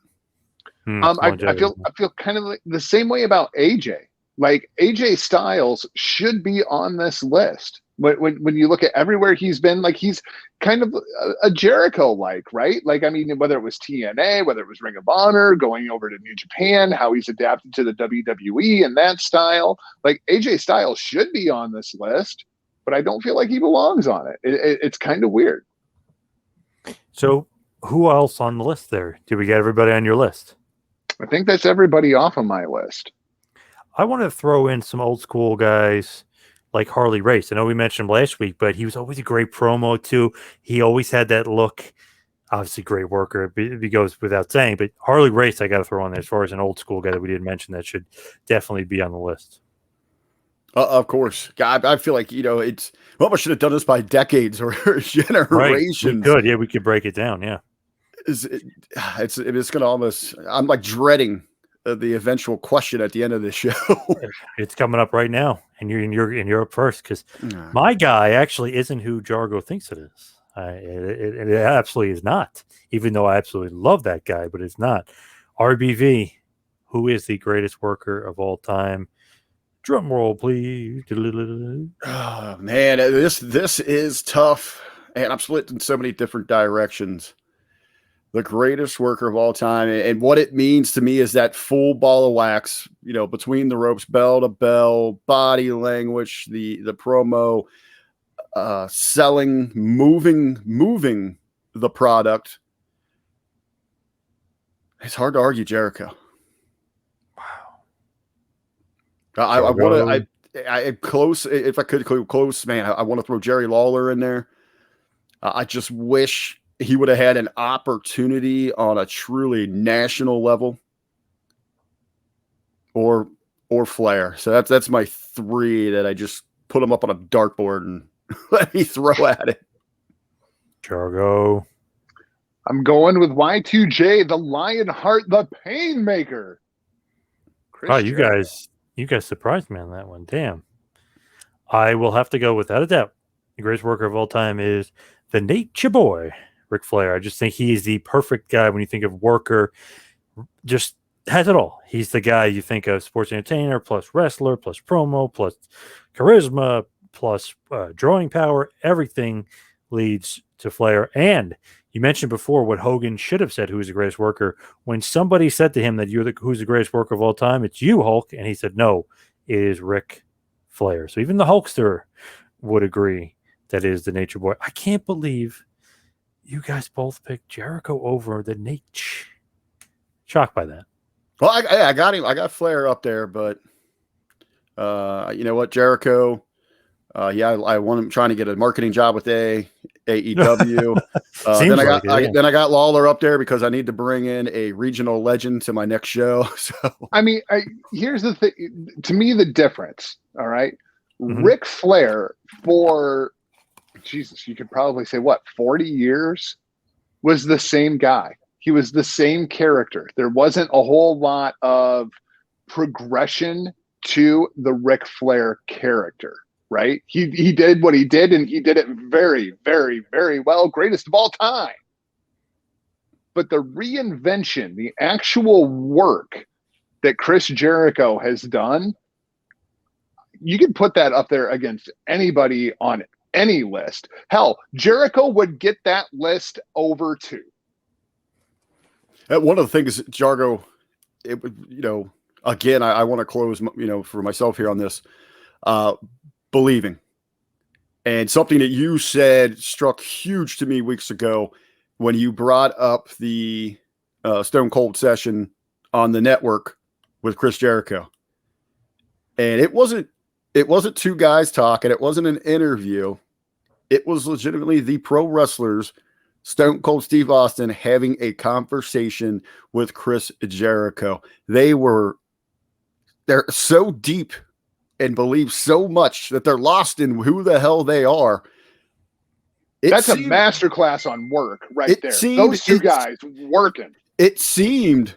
I feel kind of like the same way about AJ. Like AJ Styles should be on this list. When you look at everywhere he's been, like he's kind of a Jericho right? Like, I mean, whether it was TNA, whether it was Ring of Honor, going over to New Japan, how he's adapted to the WWE and that style. Like AJ Styles should be on this list, but I don't feel like he belongs on it. It's kind of weird. So who else on the list there? Did we get everybody on your list? I think that's everybody off of my list. I want to throw in some old school guys like Harley Race. I know we mentioned him last week, but he was always a great promo too. He always had that look. Obviously, great worker. It goes without saying. But Harley Race, I got to throw on there as far as an old school guy that we didn't mention that should definitely be on the list. Of course, God, I feel like it's I should have done this by decades or generations. Right. We could break it down. Yeah, it's going to almost. I'm like dreading the eventual question at the end of the show. It's coming up right now, and you're up first because my guy actually isn't who Jargo thinks it is. It absolutely is not. Even though I absolutely love that guy, but it's not. RBV, who is the greatest worker of all time? Drum roll, please. Oh man, this is tough, and I'm split in so many different directions. The greatest worker of all time, and what it means to me is that full ball of wax, between the ropes, bell to bell, body language, the promo, selling, moving the product. It's hard to argue Jericho. I want to. I close. If I could close, man, I want to throw Jerry Lawler in there. I just wish he would have had an opportunity on a truly national level, or Flair. So that's my three that I just put them up on a dartboard and let me throw at it. Jargo. I'm going with Y2J, the Lionheart, the Painmaker. Chris Oh, Jericho. you guys surprised me on that one. Damn. I will have to go without a doubt. The greatest worker of all time is the Nature Boy, Ric Flair. I just think he is the perfect guy when you think of worker. Just has it all. He's the guy you think of, sports entertainer plus wrestler plus promo plus charisma plus drawing power. Everything leads to Flair. And you mentioned before what Hogan should have said, who is the greatest worker. When somebody said to him that who's the greatest worker of all time, it's you, Hulk. And he said, no, it is Ric Flair. So even the Hulkster would agree that is the Nature Boy. I can't believe you guys both picked Jericho over the Nature. Shocked by that. Well, I got him. I got Flair up there, but you know what, Jericho. I want him trying to get a marketing job with AEW. Then I got Lawler up there because I need to bring in a regional legend to my next show. So I mean, here's the thing. To me, the difference. All right, Mm-hmm. Ric Flair for Jesus, you could probably say 40 years was the same guy. He was the same character. There wasn't a whole lot of progression to the Ric Flair character, right? He did what he did, and he did it very, very, very well. Greatest of all time. But the reinvention, the actual work that Chris Jericho has done, you can put that up there against anybody on any list. Hell, Jericho would get that list over too. one of the things, Jargo, again, I want to close, for myself here on this, believing. And something that you said struck huge to me weeks ago when you brought up the Stone Cold session on the network with Chris Jericho. And it wasn't two guys talking. It wasn't an interview. It was legitimately the pro wrestlers, Stone Cold Steve Austin, having a conversation with Chris Jericho. They're so deep and believe so much that they're lost in who the hell they are. That's a masterclass on work right there. Those two guys working. It seemed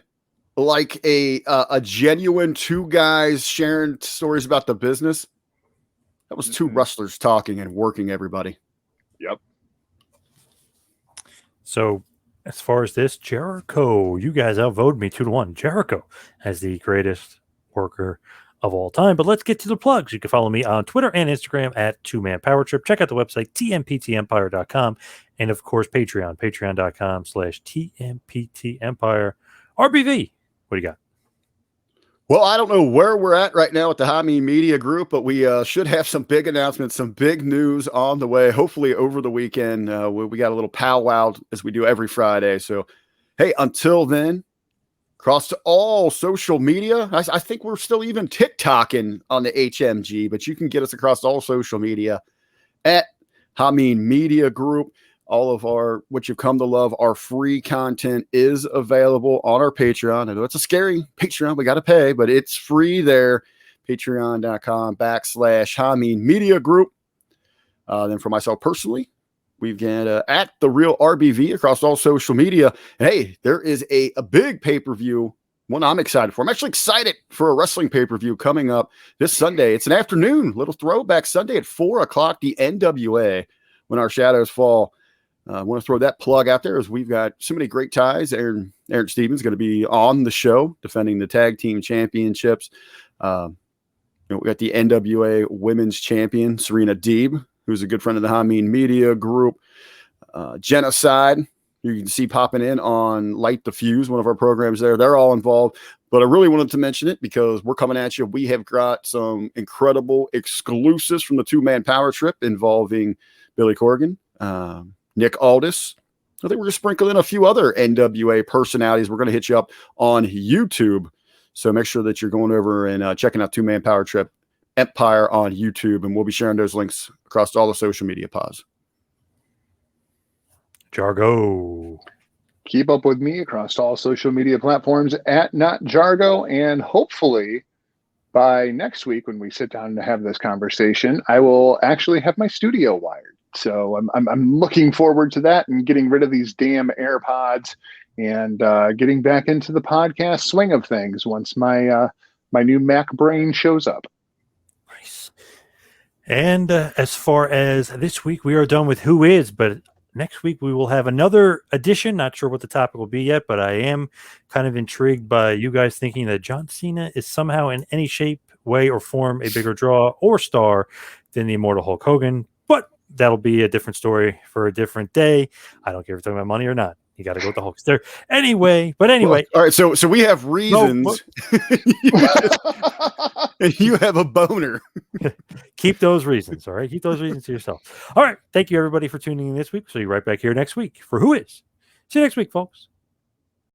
like a genuine two guys sharing stories about the business. That was two wrestlers talking and working everybody. Yep. So as far as this, Jericho, you guys outvoted me 2-1. Jericho as the greatest worker of all time. But let's get to the plugs. You can follow me on Twitter and Instagram at 2Man Power Trip. Check out the website, tmptempire.com. And of course, patreon.com/tmptempire. RBV, what do you got? Well, I don't know where we're at right now at the Hami Media Group, but we should have some big announcements, some big news on the way, hopefully over the weekend. We got a little powwow as we do every Friday. So, hey, until then, across to all social media. I think we're still even TikToking on the HMG, but you can get us across all social media at Hami Media Group. All of what you've come to love, our free content is available on our Patreon. I know it's a scary Patreon. We got to pay, but it's free there. Patreon.com/Hami Media Group. Then for myself personally, we've got at The Real RBV across all social media. And hey, there is a big pay-per-view, one I'm excited for. I'm actually excited for a wrestling pay-per-view coming up this Sunday. It's an afternoon, little throwback Sunday at 4 o'clock, the NWA, When Our Shadows Fall. I want to throw that plug out there as we've got so many great ties. Aaron Stevens going to be on the show defending the tag team championships. We got the NWA Women's Champion, Serena Deeb, who's a good friend of the Hameen Media Group. Genocide, you can see popping in on Light the Fuse, one of our programs there. They're all involved. But I really wanted to mention it because we're coming at you. We have got some incredible exclusives from the 2-Man Power Trip involving Billy Corgan, Nick Aldis. I think we're going to sprinkle in a few other NWA personalities. We're going to hit you up on YouTube. So make sure that you're going over and checking out 2-Man Power Trip Empire on YouTube. And we'll be sharing those links across all the social media pods. Jargo. Keep up with me across all social media platforms at Not Jargo, and hopefully by next week when we sit down to have this conversation, I will actually have my studio wired. So I'm looking forward to that and getting rid of these damn AirPods and getting back into the podcast swing of things once my my new Mac brain shows up. Nice. And as far as this week, we are done with Who Is, but next week we will have another edition. Not sure what the topic will be yet, but I am kind of intrigued by you guys thinking that John Cena is somehow in any shape, way, or form a bigger draw or star than the immortal Hulk Hogan. But that'll be a different story for a different day. I don't care if you're talking about money or not. You got to go with the Hulkster. Anyway. Well, all right. So we have reasons. And you have a boner. Keep those reasons. All right. Keep those reasons to yourself. All right. Thank you, everybody, for tuning in this week. See you right back here next week for Who Is. See you next week, folks.